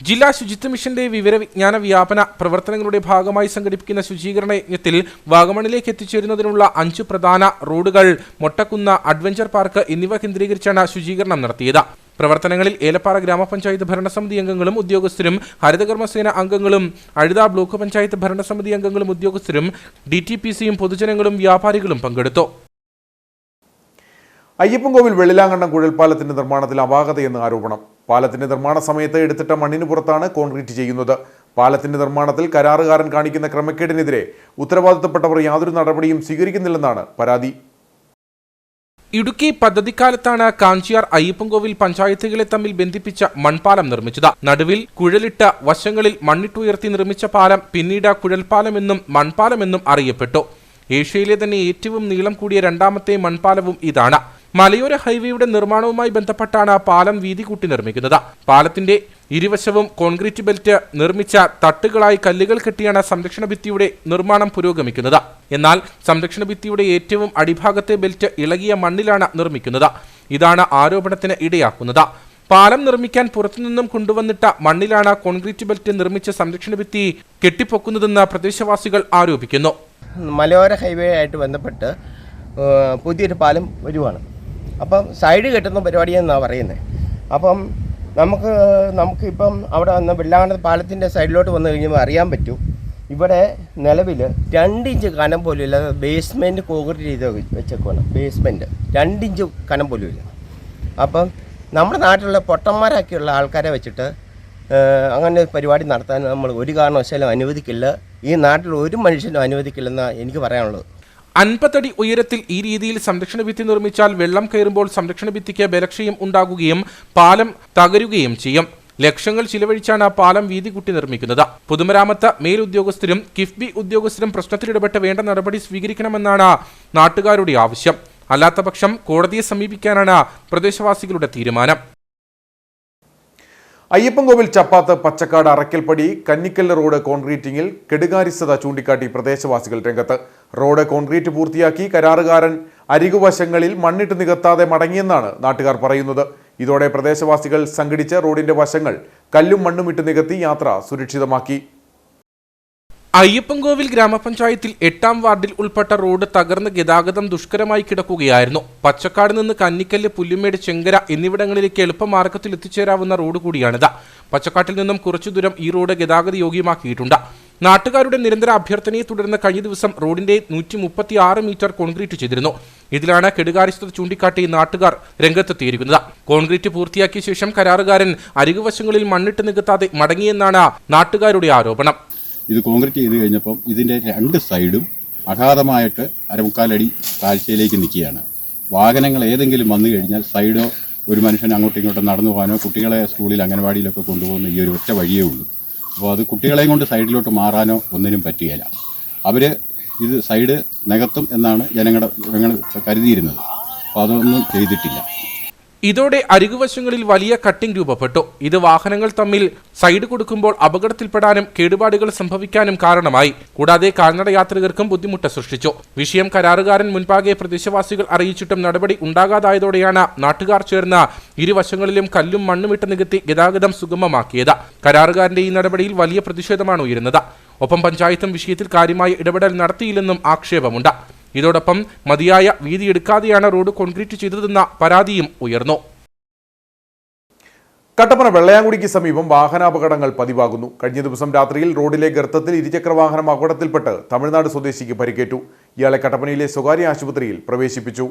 ജില്ലാ ശുചിത്വ മിഷന്റെ വിവരവിജ്ഞാന വ്യാപന പ്രവർത്തനങ്ങളുടെ ഭാഗമായി സംഘടിപ്പിക്കുന്ന ശുചീകരണ യജ്ഞത്തിൽ വാഗമണിലേക്ക് എത്തിച്ചേരുന്നതിനുള്ള 5 പ്രധാന റോഡുകൾ, മൊട്ടക്കുന്ന്, അഡ്വഞ്ചർ പാർക്ക് എന്നിവ കേന്ദ്രീകരിച്ചാണ് ശുചീകരണം നടത്തിയത്. പ്രവർത്തനങ്ങളിൽ ഏലപ്പാറ ഗ്രാമപഞ്ചായത്ത് ഭരണസമിതി അംഗങ്ങളും ഉദ്യോഗസ്ഥരും, ഹരിതകർമ്മസേന അംഗങ്ങളും, അഴുത ബ്ലോക്ക് പഞ്ചായത്ത് ഭരണസമിതി അംഗങ്ങളും ഉദ്യോഗസ്ഥരും, DTPCയും പൊതുജനങ്ങളും വ്യാപാരികളും പങ്കെടുത്തു. അയ്യപ്പൻകോവിൽ വെള്ളിലാങ്കണ്ടം കുഴൽപ്പാലത്തിന്റെ നിർമ്മാണത്തിൽ അപാകതയെന്ന് ആരോപണം. പാലത്തിന്റെ നിർമ്മാണ സമയത്ത് എടുത്തിട്ട മണ്ണിന് പുറത്താണ് കോൺക്രീറ്റ് ചെയ്യുന്നത്. പാലത്തിന്റെ നിർമ്മാണത്തിൽ കരാറുകാരൻ കാണിക്കുന്ന ക്രമക്കേടിനെതിരെ ഉത്തരവാദിത്തപ്പെട്ടവർ യാതൊരു നടപടിയും സ്വീകരിക്കുന്നില്ലെന്നാണ് പരാതി. ഇടുക്കി പദ്ധതിക്കാലത്താണ് കാഞ്ചിയാർ അയ്യപ്പൻകോവിൽ പഞ്ചായത്തുകളെ തമ്മിൽ ബന്ധിപ്പിച്ച മൺപാലം നിർമ്മിച്ചത്. നടുവിൽ കുഴലിട്ട വശങ്ങളിൽ മണ്ണിട്ടുയർത്തി നിർമ്മിച്ച പാലം പിന്നീട് കുഴൽപ്പാലമെന്നും മൺപാലമെന്നും അറിയപ്പെട്ടു. ഏഷ്യയിലെ തന്നെ ഏറ്റവും നീളം കൂടിയ 2ാമത്തെ മൺപാലവും ഇതാണ്. മലയോര ഹൈവേയുടെ നിർമ്മാണവുമായി ബന്ധപ്പെട്ടാണ് പാലം വീതി കൂട്ടി നിർമ്മിക്കുന്നത്. പാലത്തിന്റെ ഇരുവശവും കോൺക്രീറ്റ് ബെൽറ്റ് നിർമ്മിച്ച തട്ടുകളായി കല്ലുകൾ കെട്ടിയാണ് സംരക്ഷണ ഭിത്തിയുടെ നിർമ്മാണം പുരോഗമിക്കുന്നത്. എന്നാൽ സംരക്ഷണ ഭിത്തിയുടെ ഏറ്റവും അടിഭാഗത്തെ ബെൽറ്റ് ഇളകിയ മണ്ണിലാണ് നിർമ്മിക്കുന്നത്. ഇതാണ് ആരോപണത്തിന് ഇടയാക്കുന്നത്. പാലം നിർമ്മിക്കാൻ പുറത്തുനിന്നും കൊണ്ടുവന്നിട്ട മണ്ണിലാണ് കോൺക്രീറ്റ് ബെൽറ്റ് നിർമ്മിച്ച സംരക്ഷണ ഭിത്തി കെട്ടിപ്പൊക്കുന്നതെന്ന് പ്രദേശവാസികൾ ആരോപിക്കുന്നു. മലയോര ഹൈവേ ആയിട്ട് ബന്ധപ്പെട്ട് പുതിയൊരു പാലം വരുവാണ്. അപ്പം സൈഡ് കെട്ടുന്ന പരിപാടിയെന്നാണ് പറയുന്നത്. അപ്പം നമുക്കിപ്പം അവിടെ വന്ന് വെള്ളാങ്കണ്ടം പാലത്തിൻ്റെ സൈഡിലോട്ട് വന്നു കഴിയുമ്പോൾ അറിയാൻ പറ്റും, ഇവിടെ നിലവിൽ 2 ഇഞ്ച് കനം പോലും ഇല്ല. ബേസ്മെൻറ്റ് കോൺക്രീറ്റ് ചെയ്ത് വെച്ചേക്കുവാണ്. ബേസ്മെൻറ്റ് 2 ഇഞ്ച് കനം പോലും ഇല്ല. അപ്പം നമ്മുടെ നാട്ടിലുള്ള പൊട്ടന്മാരൊക്കെയുള്ള ആൾക്കാരെ വെച്ചിട്ട് അങ്ങനെ പരിപാടി നടത്താൻ നമ്മൾ ഒരു കാരണവശാലും അനുവദിക്കില്ല. ഈ നാട്ടിൽ ഒരു മനുഷ്യനും അനുവദിക്കില്ലെന്നാണ് എനിക്ക് പറയാനുള്ളത്. 50 അടി ഉയരത്തിൽ ഈ രീതിയിൽ സംരക്ഷണ ഭിത്തി നിർമ്മിച്ചാൽ വെള്ളം കയറുമ്പോൾ സംരക്ഷണ ഭിത്തിക്ക് ബലക്ഷയം ഉണ്ടാകുകയും പാലം തകരുകയും ചെയ്യും. ലക്ഷങ്ങൾ ചിലവഴിച്ചാണ് പാലം വീതി കൂട്ടി നിർമ്മിക്കുന്നത്. പൊതുമരാമത്ത് മേലുദ്യോഗസ്ഥരും കിഫ്ബി ഉദ്യോഗസ്ഥരും പ്രശ്നത്തിലിടപെട്ട് വേണ്ട നടപടി സ്വീകരിക്കണമെന്നാണ് നാട്ടുകാരുടെ ആവശ്യം. അല്ലാത്തപക്ഷം കോടതിയെ സമീപിക്കാനാണ് പ്രദേശവാസികളുടെ തീരുമാനം. അയ്യപ്പൻകോവിൽ ചപ്പാത്ത്, പച്ചക്കാട്, അറക്കൽപ്പടി, കന്നിക്കല്ല് റോഡ് കോൺക്രീറ്റിംഗിൽ കെടുകാര്യസ്ഥത ചൂണ്ടിക്കാട്ടി പ്രദേശവാസികൾ രംഗത്ത്. റോഡ് കോൺക്രീറ്റ് പൂർത്തിയാക്കി കരാറുകാരൻ അരികുവശങ്ങളിൽ മണ്ണിട്ട് നികത്താതെ മടങ്ങിയെന്നാണ് നാട്ടുകാർ പറയുന്നത്. ഇതോടെ പ്രദേശവാസികൾ സംഘടിച്ച് റോഡിന്റെ വശങ്ങൾ കല്ലും മണ്ണും ഇട്ട് നികത്തി യാത്ര സുരക്ഷിതമാക്കി. അയ്യപ്പൻകോവിൽ ഗ്രാമപഞ്ചായത്തിൽ 8ാം വാർഡിൽ ഉൾപ്പെട്ട റോഡ് തകർന്ന് ഗതാഗതം ദുഷ്കരമായി കിടക്കുകയായിരുന്നു. പച്ചക്കാട് നിന്ന് കന്നിക്കല്ല്, പുല്ലുമേട്, ചെങ്കര എന്നിവിടങ്ങളിലേക്ക് എളുപ്പമാർഗത്തിൽ എത്തിച്ചേരാവുന്ന റോഡ് കൂടിയാണിത്. പച്ചക്കാട്ടിൽ നിന്നും കുറച്ചു ദൂരം ഈ റോഡ് ഗതാഗത യോഗ്യമാക്കിയിട്ടുണ്ട്. നാട്ടുകാരുടെ നിരന്തര അഭ്യർത്ഥനയെ തുടർന്ന് കഴിഞ്ഞ ദിവസം റോഡിന്റെ 136 മീറ്റർ കോൺക്രീറ്റ് ചെയ്തിരുന്നു. ഇതിലാണ് കെടുകാര്യസ്ഥത ചൂണ്ടിക്കാട്ടി നാട്ടുകാർ രംഗത്തെത്തിയിരിക്കുന്നത്. കോൺക്രീറ്റ് പൂർത്തിയാക്കിയ ശേഷം കരാറുകാരൻ അരികുവശങ്ങളിൽ മണ്ണിട്ട് നികത്താതെ മടങ്ങിയെന്നാണ് നാട്ടുകാരുടെ ആരോപണം. ഇത് കോൺക്രീറ്റ് ചെയ്ത് കഴിഞ്ഞപ്പം ഇതിൻ്റെ 2 സൈഡും അഗാധമായിട്ട് 1/4 അടി താഴ്ചയിലേക്ക് നിൽക്കുകയാണ്. വാഹനങ്ങൾ ഏതെങ്കിലും വന്നു കഴിഞ്ഞാൽ സൈഡോ ഒരു മനുഷ്യൻ അങ്ങോട്ടും ഇങ്ങോട്ടും നടന്നു പോകാനോ കുട്ടികളെ സ്കൂളിൽ അംഗനവാടിയിലൊക്കെ കൊണ്ടുപോകുന്ന ഈ ഒരു ഒറ്റ വഴിയേ ഉള്ളൂ. അപ്പോൾ അത് കുട്ടികളെയും കൊണ്ട് സൈഡിലോട്ട് മാറാനോ ഒന്നിനും പറ്റുകയില്ല. അവർ ഇത് സൈഡ് നികത്തും എന്നാണ് ജനങ്ങൾ കരുതിയിരുന്നത്. അപ്പോൾ അതൊന്നും ചെയ്തിട്ടില്ല. ഇതോടെ അരികുവശങ്ങളിൽ വലിയ കട്ടിംഗ് രൂപപ്പെട്ടു. ഇത് വാഹനങ്ങൾ തമ്മിൽ സൈഡ് കൊടുക്കുമ്പോൾ അപകടത്തിൽപ്പെടാനും കേടുപാടുകൾ സംഭവിക്കാനും കാരണമായി. കൂടാതെ കാൽനട യാത്രികർക്കും ബുദ്ധിമുട്ട് സൃഷ്ടിച്ചു. വിഷയം കരാറുകാരൻ മുൻപാകെ പ്രദേശവാസികൾ അറിയിച്ചിട്ടും നടപടി ഉണ്ടാകാതായതോടെയാണ് നാട്ടുകാർ ചേർന്ന് ഇരുവശങ്ങളിലും കല്ലും മണ്ണുമിട്ട് നികത്തി ഗതാഗതം സുഗമമാക്കിയത്. കരാറുകാരന്റെ ഈ നടപടിയിൽ വലിയ പ്രതിഷേധമാണ് ഉയരുന്നത്. ഒപ്പം പഞ്ചായത്തും വിഷയത്തിൽ കാര്യമായ ഇടപെടൽ നടത്തിയില്ലെന്നും ആക്ഷേപമുണ്ട്. ഇതോടൊപ്പം മതിയായ വീതിയെടുക്കാതെയാണ് റോഡ് കോൺക്രീറ്റ് ചെയ്തതെന്ന പരാതിയും ഉയർന്നു. കട്ടപ്പന വെള്ളയാങ്കുടിക്ക് സമീപം വാഹനാപകടങ്ങൾ പതിവാകുന്നു. കഴിഞ്ഞ ദിവസം രാത്രിയിൽ റോഡിലെ ഗർത്തത്തിൽ ഇരുചക്രവാഹനം അപകടത്തിൽപ്പെട്ട് തമിഴ്നാട് സ്വദേശിക്ക് പരിക്കേറ്റു. ഇയാളെ കട്ടപ്പനയിലെ സ്വകാര്യ ആശുപത്രിയിൽ പ്രവേശിപ്പിച്ചു.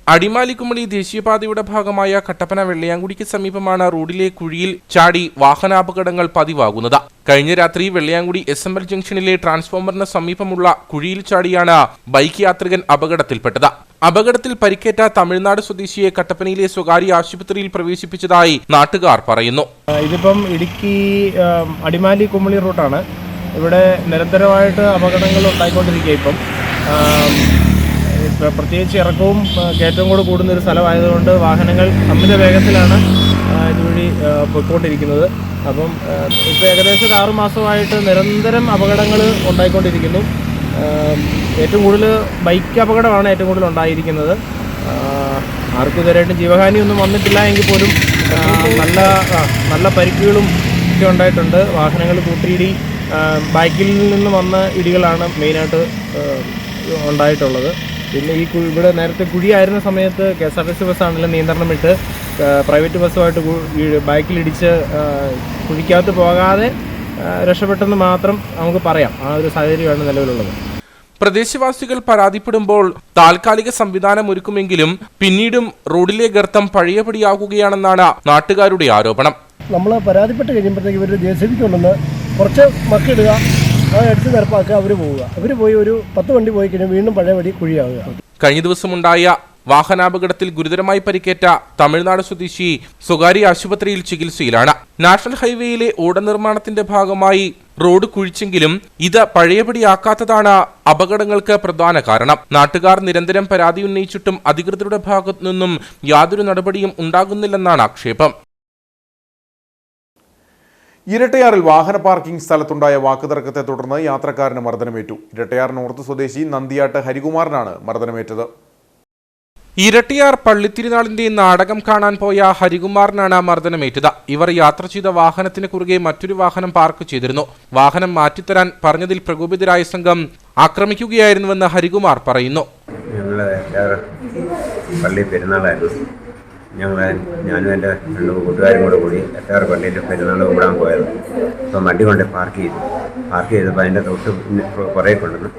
അടിമാലി-കുമളി ദേശീയപാതയുടെ ഭാഗമായ കട്ടപ്പന വെള്ളയാങ്കുടിക്ക് സമീപമാണ് റോഡിലെ കുഴിയിൽ ചാടി വാഹനാപകടങ്ങൾ പതിവാകുന്നത്. കഴിഞ്ഞ രാത്രി വെള്ളയാങ്കുടി SML ജംഗ്ഷനിലെ ട്രാൻസ്ഫോമറിന് സമീപമുള്ള കുഴിയിൽ ചാടിയാണ് ബൈക്ക് യാത്രികൻ അപകടത്തിൽപ്പെട്ടത്. അപകടത്തിൽ പരിക്കേറ്റ തമിഴ്നാട് സ്വദേശിയെ കട്ടപ്പനയിലെ സ്വകാര്യ ആശുപത്രിയിൽ പ്രവേശിപ്പിച്ചതായി നാട്ടുകാർ പറയുന്നു. ഇതിപ്പം ഇടുക്കി അടിമാലി-കുമളി റൂട്ടാണ്. ഇവിടെ നിരന്തരമായിട്ട് അപകടങ്ങൾ ഉണ്ടായിക്കൊണ്ടിരിക്കുക. ഇപ്പം പ്രത്യേകിച്ച് ഇറക്കവും കയറ്റവും കൂടെ കൂടുന്നൊരു സ്ഥലമായതുകൊണ്ട് വാഹനങ്ങൾ അമിത വേഗത്തിലാണ് ഇതുവഴി പോയിക്കൊണ്ടിരിക്കുന്നത്. അപ്പം ഇപ്പോൾ ഏകദേശം 6 മാസമായിട്ട് നിരന്തരം അപകടങ്ങൾ ഉണ്ടായിക്കൊണ്ടിരിക്കുന്നു. ഏറ്റവും കൂടുതൽ ബൈക്ക് അപകടമാണ് ഏറ്റവും കൂടുതൽ ഉണ്ടായിരിക്കുന്നത്. ആർക്കും ഇതുവരെയായിട്ടും ജീവഹാനിയൊന്നും വന്നിട്ടില്ല എങ്കിൽ പോലും നല്ല പരിക്കുകളും ഒക്കെ ഉണ്ടായിട്ടുണ്ട്. വാഹനങ്ങൾ കൂട്ടിയിടി, ബൈക്കിൽ നിന്ന് വന്ന ഇടികളാണ് മെയിനായിട്ട് ഉണ്ടായിട്ടുള്ളത്. പിന്നെ ഇവിടെ നേരത്തെ കുഴിയായിരുന്ന സമയത്ത് KSRTC ബസ്സാണെങ്കിലും നിയന്ത്രണം വിട്ട് പ്രൈവറ്റ് ബസ്സുമായിട്ട് ബൈക്കിലിടിച്ച് കുഴിക്കകത്ത് പോകാതെ രക്ഷപ്പെട്ടെന്ന് മാത്രം നമുക്ക് പറയാം. ആ ഒരു സാഹചര്യമാണ് നിലവിലുള്ളത്. പ്രദേശവാസികൾ പരാതിപ്പെടുമ്പോൾ താൽക്കാലിക സംവിധാനം ഒരുക്കുമെങ്കിലും പിന്നീടും റോഡിലെ ഗർത്തം പഴയപടിയാകുകയാണെന്നാണ് നാട്ടുകാരുടെ ആരോപണം. നമ്മൾ പരാതിപ്പെട്ട് കഴിയുമ്പോഴത്തേക്ക് ഇവർ JCB കൊണ്ടുവന്ന് കുറച്ച് മക്കിടുക, അടിച്ച് നിരപ്പാക്കുക, അവർ പോവുക. അവർ പോയി ഒരു 10 വണ്ടി പോയി കഴിഞ്ഞാൽ വീണ്ടും പഴയപടി കുഴിയാവുക. കഴിഞ്ഞ ദിവസമുണ്ടായ വാഹനാപകടത്തിൽ ഗുരുതരമായി പരിക്കേറ്റ തമിഴ്നാട് സ്വദേശി സ്വകാര്യ ആശുപത്രിയിൽ ചികിത്സയിലാണ്. നാഷണൽ ഹൈവേയിലെ ഓട നിർമ്മാണത്തിന്റെ ഭാഗമായി റോഡ് കുഴിച്ചെങ്കിലും ഇത് പഴയപടിയാക്കാത്തതാണ് അപകടങ്ങൾക്ക് പ്രധാന കാരണം. നാട്ടുകാർ നിരന്തരം പരാതി ഉന്നയിച്ചിട്ടും അധികൃതരുടെ ഭാഗത്തു നിന്നും യാതൊരു നടപടിയും ഉണ്ടാകുന്നില്ലെന്നാണ് ആക്ഷേപം. ഇരട്ടയാറിൽ വാഹന പാർക്കിംഗ് സ്ഥലത്തുണ്ടായ വാക്കുതർക്കത്തെ തുടർന്ന് യാത്രക്കാരന് മർദ്ദനമേറ്റു. ഇരട്ടയാർ നോർത്ത് സ്വദേശി നന്ദിയാട്ട് ഹരികുമാറിനാണ് മർദ്ദനമേറ്റത്. ഇരട്ടിയാർ പള്ളിത്തിരുനാളിന്റെ നാടകം കാണാൻ പോയ ഹരികുമാറിനാണ് മർദ്ദനമേറ്റത്. ഇവർ യാത്ര ചെയ്ത വാഹനത്തിന് കുറുകെ മറ്റൊരു വാഹനം പാർക്ക് ചെയ്തിരുന്നു. വാഹനം മാറ്റിത്തരാൻ പറഞ്ഞതിൽ പ്രകോപിതരായ സംഘം ആക്രമിക്കുകയായിരുന്നുവെന്ന് ഹരികുമാർ പറയുന്നു. പള്ളി പെരുന്നാളായിരുന്നു. ഞാനും എൻ്റെ 2 കൂട്ടുകാരും കൂടി എട്ടാർ പള്ളിയിൽ പെരുന്നാൾ കൂടാൻ പോയത്. അപ്പം വണ്ടി കൊണ്ട് പാർക്ക് ചെയ്തപ്പോൾ അതിൻ്റെ തൊട്ട് കുറേ കൊണ്ടുവന്ന്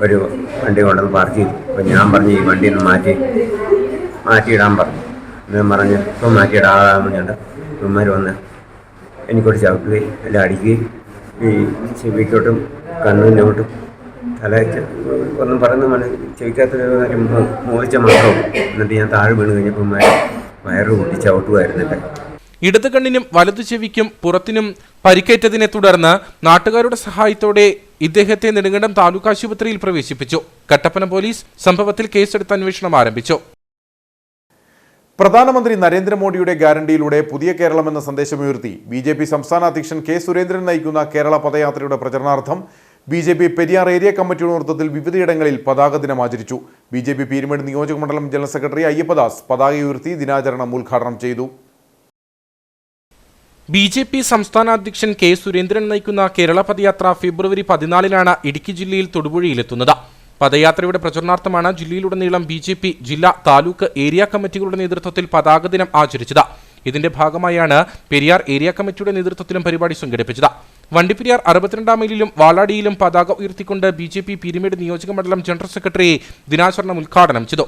ഒരു വണ്ടി കൊണ്ടുവന്ന് പാർക്ക് ചെയ്തു. അപ്പം ഞാൻ പറഞ്ഞു ഈ വണ്ടി ഒന്ന് മാറ്റിയിടാൻ പറഞ്ഞു. ഞാൻ പറഞ്ഞ് ഇപ്പം മാറ്റിയിടാമെന്ന് പറഞ്ഞിട്ട് ഇവന്മാർ വന്ന് എനിക്കോട്ട് ചവിട്ടുകയും എല്ലാം അടിക്കുകയും ഈ ചെവിക്കോട്ടും കണ്ണിനോട്ടും തല ഒന്നും പറയുന്ന ചെവിക്കാത്തൊരു കാര്യം മോഹിച്ച മാത്രവും. എന്നിട്ട് ഞാൻ താഴെ വീണ് കഴിഞ്ഞപ്പോൾ വയറ് കൂട്ടി ചവിട്ടുമായിരുന്നില്ല. ഇടത് കണ്ണിനും വലതു ചെവിക്കും പുറത്തിനും പരിക്കേറ്റതിനെ തുടർന്ന് നാട്ടുകാരുടെ സഹായത്തോടെ ഇദ്ദേഹത്തെ നെടുങ്കണ്ടം താലൂക്ക് ആശുപത്രിയിൽ പ്രവേശിപ്പിച്ചു. കട്ടപ്പന പോലീസ് സംഭവത്തിൽ കേസെടുത്ത് അന്വേഷണം ആരംഭിച്ചു. പ്രധാനമന്ത്രി നരേന്ദ്രമോദിയുടെ ഗ്യാരണ്ടിയിലൂടെ പുതിയ കേരളം എന്ന സന്ദേശമുയർത്തി BJP സംസ്ഥാന അധ്യക്ഷൻ K. സുരേന്ദ്രൻ നയിക്കുന്ന കേരള പദയാത്രയുടെ പ്രചരണാർത്ഥം BJP പെരിയാർ ഏരിയ കമ്മിറ്റിയുടെ നേതൃത്വത്തിൽ വിവിധയിടങ്ങളിൽ പതാക ദിനം ആചരിച്ചു. BJP പീരുമേട് നിയോജക മണ്ഡലം ജനറൽ സെക്രട്ടറി അയ്യപ്പദാസ് പതാക ഉയർത്തി ദിനാചരണം ഉദ്ഘാടനം ചെയ്തു. BJP സംസ്ഥാന അധ്യക്ഷൻ കെ സുരേന്ദ്രൻ നയിക്കുന്ന കേരള പദയാത്ര ഫെബ്രുവരി 14 ഇടുക്കി ജില്ലയിൽ തൊടുപുഴയിലെത്തുന്നത്. പദയാത്രയുടെ പ്രചരണാർത്ഥമാണ് ജില്ലയിലുടനീളം BJP ജില്ലാ, താലൂക്ക്, ഏരിയ കമ്മിറ്റികളുടെ നേതൃത്വത്തിൽ പതാക ദിനം ആചരിച്ചത്. ഇതിന്റെ ഭാഗമായാണ് പെരിയാർ ഏരിയ കമ്മിറ്റിയുടെ നേതൃത്വത്തിലും പരിപാടി സംഘടിപ്പിച്ചത്. വണ്ടിപ്പെരിയാർ 62 മൈലിലും വാളാടിയിലും പതാക ഉയർത്തിക്കൊണ്ട് BJP പീരുമേട് നിയോജക മണ്ഡലം ജനറൽ സെക്രട്ടറി ദിനാചരണം ഉദ്ഘാടനം ചെയ്തു.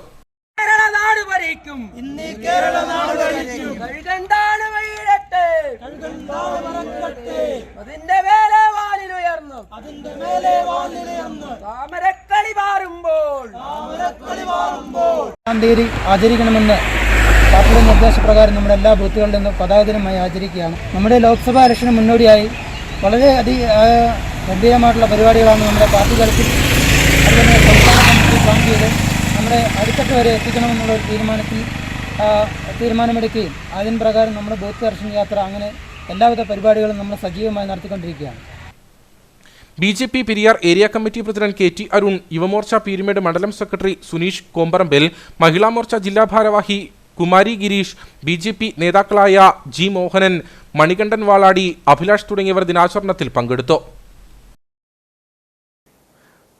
തീയതി ആചരിക്കണമെന്ന് പാർട്ടിയുടെ നിർദ്ദേശപ്രകാരം നമ്മുടെ എല്ലാ ബൂത്തുകളിൽ നിന്നും പതാക ദിനമായി ആചരിക്കുകയാണ്. നമ്മുടെ ലോക്സഭാ ഇലക്ഷന് മുന്നോടിയായി വളരെ ഗംഭീരമായിട്ടുള്ള പരിപാടികളാണ് നമ്മുടെ പാർട്ടി തലത്തിൽ അതുപോലെ സംസ്ഥാന കമ്മിറ്റി പ്ലാൻ ചെയ്ത് നമ്മുടെ അടിത്തട്ട് വരെ എത്തിക്കണമെന്നുള്ള ഒരു തീരുമാനമെടുക്കുകയും അതിന് പ്രകാരം നമ്മുടെ ബൂത്ത് ദർശന യാത്ര അങ്ങനെ എല്ലാവിധ പരിപാടികളും നമ്മൾ സജീവമായി നടത്തിക്കൊണ്ടിരിക്കുകയാണ്. BJP Periyar area committee president KT Arun, Yuvamorcha Peerumedu മണ്ഡലം സെക്രട്ടറി സുനീഷ് കോമ്പറമ്പിൽ, മഹിളാ മോർച്ച ജില്ലാ ഭാരവാഹി കുമാരി ഗിരീഷ്, BJP നേതാക്കളായ G മോഹനൻ, മണികണ്ഠൻ വാളാടി, അഭിലാഷ് തുടങ്ങിയവർ ദിനാചരണത്തിൽ പങ്കെടുത്തു.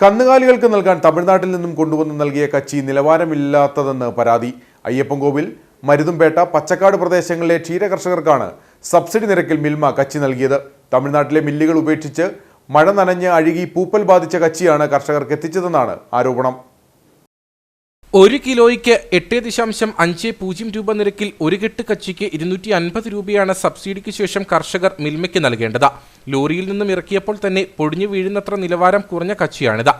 കന്നുകാലികൾക്ക് നൽകാൻ തമിഴ്നാട്ടിൽ നിന്നും കൊണ്ടുവന്ന് നൽകിയ കച്ചി നിലവാരമില്ലാത്തതെന്ന് പരാതി. അയ്യപ്പൻകോവിൽ, മരുതുംപേട്ട, പച്ചക്കാട് പ്രദേശങ്ങളിലെ ക്ഷീരകർഷകർക്കാണ് സബ്സിഡി നിരക്കിൽ മിൽമ കച്ചി നൽകിയത്. തമിഴ്നാട്ടിലെ മില്ലുകൾ ഉപേക്ഷിച്ച് മഴ നനഞ്ഞ് അഴുകി പൂപ്പൽ ബാധിച്ച കച്ചിയാണ് കർഷകർക്ക് എത്തിച്ചതെന്നാണ് ആരോപണം. 1 കിലോയ്ക്ക് 8.50 രൂപ നിരക്കിൽ ഒരു കെട്ട് കച്ചിക്ക് 250 രൂപയാണ് സബ്സിഡിക്ക് ശേഷം കർഷകർ മിൽമയ്ക്ക് നൽകേണ്ടത്. ലോറിയിൽ നിന്നും ഇറക്കിയപ്പോൾ തന്നെ പൊടിഞ്ഞു വീഴുന്നത്ര നിലവാരം കുറഞ്ഞ കച്ചിയാണിത്.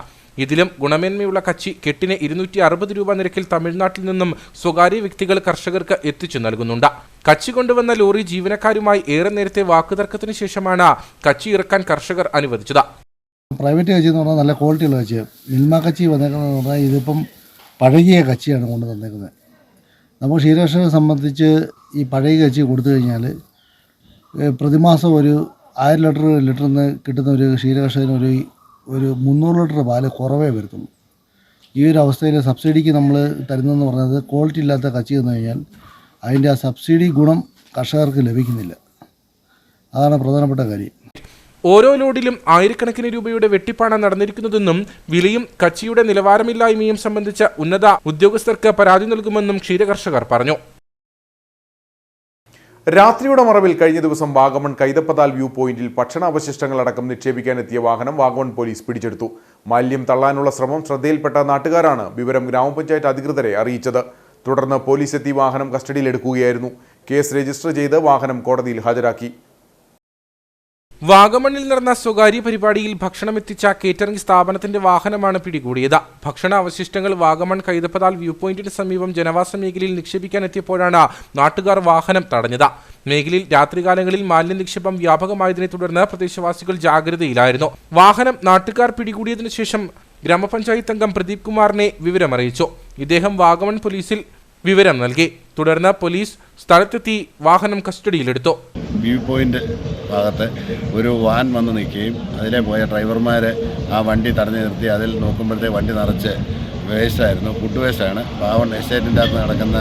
ഇതിലും ഗുണമേന്മയുള്ള കച്ചി കെട്ടിന് 260 രൂപ നിരക്കിൽ തമിഴ്നാട്ടിൽ നിന്നും സ്വകാര്യ വ്യക്തികൾ കർഷകർക്ക് എത്തിച്ചു നൽകുന്നുണ്ട്. കച്ചി കൊണ്ടുവന്ന ലോറി ജീവനക്കാരുമായി ഏറെ നേരത്തെ വാക്കുതർക്കത്തിന് ശേഷമാണ് കച്ചി ഇറക്കാൻ കർഷകർ അനുവദിച്ചത്. പ്രൈവറ്റ് കച്ചി എന്ന് പറഞ്ഞാൽ നല്ല ക്വാളിറ്റിയുള്ള കച്ചി. മിൽമ കച്ചി വന്നേക്കുന്നതെന്ന് പറഞ്ഞാൽ ഇതിപ്പം പഴകിയ കച്ചിയാണ് കൊണ്ട് തന്നേക്കുന്നത്. നമുക്ക് ക്ഷീരകർഷകരെ സംബന്ധിച്ച് ഈ പഴകിയ കച്ചി കൊടുത്തു കഴിഞ്ഞാൽ പ്രതിമാസം ഒരു 1000 ലിറ്ററിൽ നിന്ന് കിട്ടുന്ന ഒരു ക്ഷീരകർഷകന് ഒരു 300 ലിറ്റർ പാല് കുറവേ വരത്തുള്ളൂ. ഈ ഒരു അവസ്ഥയിൽ സബ്സിഡിക്ക് നമ്മൾ തരുന്നതെന്ന് പറഞ്ഞത് ക്വാളിറ്റി ഇല്ലാത്ത കച്ചി തന്നു കഴിഞ്ഞാൽ അതിൻ്റെ ആ സബ്സിഡി ഗുണം കർഷകർക്ക് ലഭിക്കുന്നില്ല. അതാണ് പ്രധാനപ്പെട്ട കാര്യം. ഓരോ ലോഡിലും ആയിരക്കണക്കിന് രൂപയുടെ വെട്ടിപ്പാണ് നടന്നിരിക്കുന്നതെന്നും വിലയും കച്ചിയുടെ നിലവാരമില്ലായ്മയും സംബന്ധിച്ച് ഉന്നത ഉദ്യോഗസ്ഥർക്ക് പരാതി നൽകുമെന്നും ക്ഷീരകർഷകർ പറഞ്ഞു. രാത്രിയുടെ മറവിൽ കഴിഞ്ഞ ദിവസം വാഗമൺ കൈതപ്പതാൽ വ്യൂ പോയിന്റിൽ ഭക്ഷണാവശിഷ്ടങ്ങളടക്കം നിക്ഷേപിക്കാനെത്തിയ വാഹനം വാഗമൺ പോലീസ് പിടിച്ചെടുത്തു. മാലിന്യം തള്ളാനുള്ള ശ്രമം ശ്രദ്ധയിൽപ്പെട്ട നാട്ടുകാരാണ് വിവരം ഗ്രാമപഞ്ചായത്ത് അധികൃതരെ അറിയിച്ചത്. തുടർന്ന് പോലീസ് എത്തി വാഹനം കസ്റ്റഡിയിലെടുക്കുകയായിരുന്നു. കേസ് രജിസ്റ്റർ ചെയ്ത് വാഹനം കോടതിയിൽ ഹാജരാക്കി. വാഗമണിൽ നടന്ന സ്വകാര്യ പരിപാടിയിൽ ഭക്ഷണമെത്തിച്ച കേറ്ററിംഗ് സ്ഥാപനത്തിന്റെ വാഹനമാണ് പിടികൂടിയത്. ഭക്ഷണ അവശിഷ്ടങ്ങൾ വാഗമൺ കൈതപ്പതാൽ വ്യൂ പോയിന്റിന് സമീപം ജനവാസ മേഖലയിൽ നിക്ഷേപിക്കാനെത്തിയപ്പോഴാണ് നാട്ടുകാർ വാഹനം തടഞ്ഞത്. മേഖലയിൽ രാത്രികാലങ്ങളിൽ മാലിന്യ നിക്ഷേപം വ്യാപകമായതിനെ തുടർന്ന് പ്രദേശവാസികൾ ജാഗ്രതയിലായിരുന്നു. വാഹനം നാട്ടുകാർ പിടികൂടിയതിനു ശേഷം ഗ്രാമപഞ്ചായത്ത് അംഗം പ്രദീപ് കുമാറിനെ വിവരമറിയിച്ചു. ഇദ്ദേഹം വാഗമൺ പോലീസിൽ വിവരം നൽകി. തുടർന്ന് പോലീസ് സ്ഥലത്തെത്തി വാഹനം കസ്റ്റഡിയിലെടുത്തു. വ്യൂ പോയിന്റ് ഭാഗത്ത് ഒരു വാൻ വന്ന് നിൽക്കുകയും അതിലെ പോയ ഡ്രൈവർമാർ ആ വണ്ടി തടഞ്ഞു നിർത്തി. അതിൽ നോക്കുമ്പോഴത്തേക്ക് വണ്ടി നിറച്ച് വേസ്റ്റായിരുന്നു, ഫുഡ് വേസ്റ്റാണ്. പാവൺ എസ്റ്റേറ്റിൻ്റെ അകത്ത് നടക്കുന്ന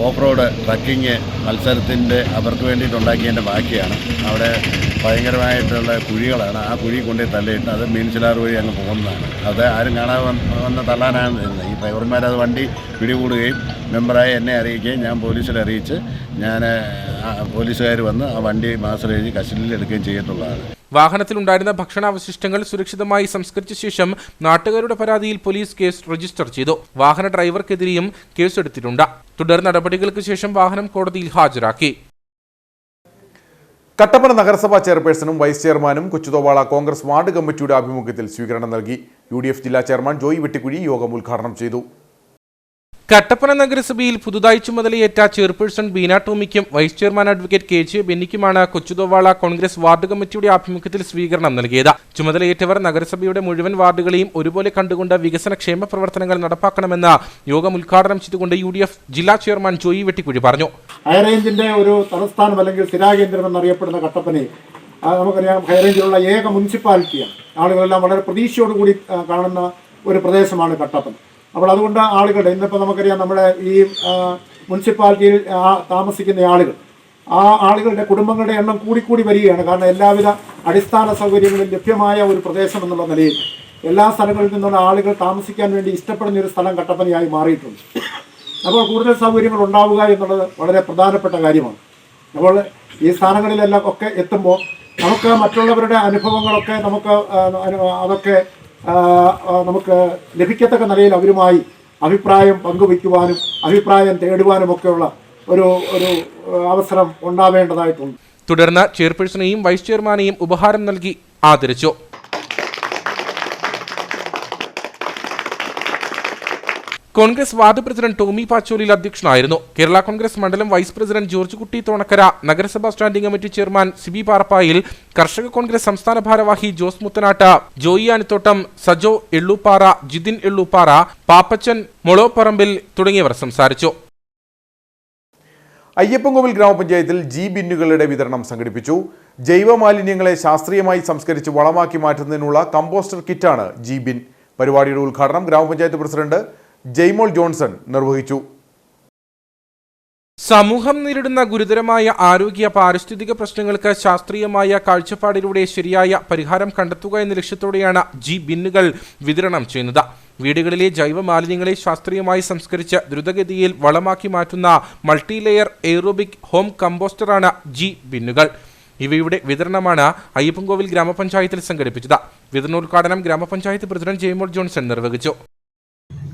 ഓഫ് റോഡ് ട്രക്കിങ് മത്സരത്തിൻ്റെ അവർക്ക് വേണ്ടിയിട്ടുണ്ടാക്കിയതിൻ്റെ ബാക്കിയാണ്. അവിടെ ഭയങ്കരമായിട്ടുള്ള കുഴികളാണ്. ആ കുഴി കൊണ്ടേ തള്ളിയിട്ട് അത് മീൻസിലാർ വഴി അങ്ങ് പോകുന്നതാണ്. അത് ആരും കാണാതെ വന്ന് തള്ളാനാണ് ഇരുന്നത്. ഈ ഡ്രൈവർമാരത് വണ്ടി പിടികൂടുകയും മെമ്പറായി എന്നെ അറിയിക്കുകയും ഞാൻ പോലീസിൽ അറിയിച്ച് പോലീസുകാർ വന്ന് ആ വണ്ടി മാസ്റ്റർ എഴുതി കസ്റ്റഡിയിൽ എടുക്കുകയും ചെയ്തിട്ടുള്ളതാണ്. വാഹനത്തിലുണ്ടായിരുന്ന ഭക്ഷണാവശിഷ്ടങ്ങൾ സുരക്ഷിതമായി സംസ്കരിച്ച ശേഷം നാട്ടുകാരുടെ പരാതിയിൽ പോലീസ് കേസ് രജിസ്റ്റർ ചെയ്തു. വാഹന ഡ്രൈവർക്കെതിരെയും കേസെടുത്തിട്ടുണ്ട്. തുടർ നടപടികൾക്ക് ശേഷം വാഹനം കോടതിയിൽ ഹാജരാക്കി. കട്ടപ്പന നഗരസഭാ ചെയർപേഴ്സണും വൈസ് ചെയർമാനും കൊച്ചുതോവാള കോൺഗ്രസ് വാർഡ് കമ്മിറ്റിയുടെ ആഭിമുഖ്യത്തിൽ സ്വീകരണം നൽകി. UDF ജില്ലാ ചെയർമാൻ ജോയി വെട്ടിക്കുഴി യോഗം ഉദ്ഘാടനം ചെയ്തു. കട്ടപ്പന നഗരസഭയിൽ പുതുതായി ചുമതലയേറ്റ ചെയർപേഴ്സൺ ബീന ടോമിക്കും വൈസ് ചെയർമാൻ അഡ്വക്കേറ്റ് KJ ബെന്നിക്കുമാണ് കൊച്ചുതോവാള കോൺഗ്രസ് വാർഡ് കമ്മിറ്റിയുടെ ആഭിമുഖ്യത്തിൽ സ്വീകരണം നൽകിയത്. ചുമതലയേറ്റവർ നഗരസഭയുടെ മുഴുവൻ വാർഡുകളെയും ഒരുപോലെ കണ്ടുകൊണ്ട് വികസന ക്ഷേമ പ്രവർത്തനങ്ങൾ നടപ്പാക്കണമെന്ന് യോഗം ഉദ്ഘാടനം ചെയ്തുകൊണ്ട് UDF ജില്ലാ ചെയർമാൻ ജോയി വെട്ടിക്കുഴി പറഞ്ഞു. ഹൈറേഞ്ചിന്റെ ഒരു തലസ്ഥാനം അല്ലെങ്കിൽ സ്ഥിരാകേന്ദ്രം എന്നറിയപ്പെടുന്ന കട്ടപ്പനയെ നമുക്കറിയാം, ഹൈറേഞ്ചിലുള്ള ഏക മുനിസിപ്പാലിറ്റിയാണ്. ആളുകളെല്ലാം വളരെ പ്രതീക്ഷയോടുകൂടി കാണുന്ന ഒരു പ്രദേശമാണ് കട്ടപ്പന. അപ്പോൾ അതുകൊണ്ട് ആളുകളുടെ ഇന്നിപ്പോൾ നമുക്കറിയാം നമ്മുടെ ഈ മുനിസിപ്പാലിറ്റിയിൽ താമസിക്കുന്ന ആളുകൾ ആ ആളുകളുടെ കുടുംബങ്ങളുടെ എണ്ണം കൂടിക്കൂടി വരികയാണ്. കാരണം എല്ലാവിധ അടിസ്ഥാന സൗകര്യങ്ങളും ലഭ്യമായ ഒരു പ്രദേശം എന്നുള്ള നിലയിൽ എല്ലാ സ്ഥലങ്ങളിൽ നിന്നുള്ള ആളുകൾ താമസിക്കാൻ വേണ്ടി ഇഷ്ടപ്പെടുന്ന ഒരു സ്ഥലം കട്ടപ്പനയായി മാറിയിട്ടുണ്ട്. അപ്പോൾ കൂടുതൽ സൗകര്യങ്ങൾ ഉണ്ടാവുക എന്നുള്ളത് വളരെ പ്രധാനപ്പെട്ട കാര്യമാണ്. അപ്പോൾ ഈ സ്ഥാനങ്ങളിലെല്ലാം ഒക്കെ എത്തുമ്പോൾ നമുക്ക് മറ്റുള്ളവരുടെ അനുഭവങ്ങളൊക്കെ അതൊക്കെ നമുക്ക് ലഭിക്കത്തക്ക നിലയിൽ അവരുമായി അഭിപ്രായം പങ്കുവയ്ക്കുവാനും അഭിപ്രായം തേടുവാനുമൊക്കെയുള്ള ഒരു അവസരം ഉണ്ടാവേണ്ടതായിട്ടുണ്ട്. തുടർന്ന് ചെയർപേഴ്സണെയും വൈസ് ചെയർമാനെയും ഉപഹാരം നൽകി ആദരിച്ചു. കോൺഗ്രസ് വാർഡ് പ്രസിഡന്റ് ടോമി പാച്ചോലിൽ അധ്യക്ഷനായിരുന്നു. കേരള കോൺഗ്രസ് മണ്ഡലം vice president George Kutty Thonakkara, നഗരസഭാ standing committee chairman Sibi Parappayil, Karshaka Congress സംസ്ഥാന ഭാരവാഹി ജോസ് മുത്തനാട്ട്, ജോയി ആനിത്തോട്ടം, സജോ എള്ളൂപ്പാറ, ജിതിൻ എള്ളൂപ്പാറ, പാപ്പച്ചൻ മൊളോപ്പറമ്പിൽ തുടങ്ങിയവർ സംസാരിച്ചു. അയ്യപ്പൻകോവിൽ ഗ്രാമപഞ്ചായത്തിൽ ജി ബിന്നുകളുടെ വിതരണം സംഘടിപ്പിച്ചു. ജൈവ മാലിന്യങ്ങളെ ശാസ്ത്രീയമായി സംസ്കരിച്ച് വളമാക്കി മാറ്റുന്നതിനുള്ള കമ്പോസ്റ്റർ കിറ്റാണ് ജി ബിൻ. പരിപാടിയുടെ ഉദ്ഘാടനം ഗ്രാമപഞ്ചായത്ത് പ്രസിഡന്റ് ജെയ്മോൾ ജോൺസൺ നിർവഹിച്ചു. സമൂഹം നേരിടുന്ന ഗുരുതരമായ ആരോഗ്യ പാരിസ്ഥിതിക പ്രശ്നങ്ങൾക്ക് ശാസ്ത്രീയമായ കാഴ്ചപ്പാടിലൂടെ ശരിയായ പരിഹാരം കണ്ടെത്തുക എന്ന ലക്ഷ്യത്തോടെയാണ് ജി ബിന്നുകൾ വിതരണം ചെയ്യുന്നത്. വീടുകളിലെ ജൈവ മാലിന്യങ്ങളെ ശാസ്ത്രീയമായി സംസ്കരിച്ച് ദ്രുതഗതിയിൽ വളമാക്കി മാറ്റുന്ന മൾട്ടി ലെയർ എയറോബിക് ഹോം കമ്പോസ്റ്ററാണ് ജി ബിന്നുകൾ. ഇവയുടെ വിതരണമാണ് അയ്യപ്പൻകോവിൽ ഗ്രാമപഞ്ചായത്തിൽ സംഘടിപ്പിച്ചത്. വിതരണോദ്ഘാടനം ഗ്രാമപഞ്ചായത്ത് പ്രസിഡന്റ് ജെയ്മോൾ ജോൺസൺ നിർവഹിച്ചു.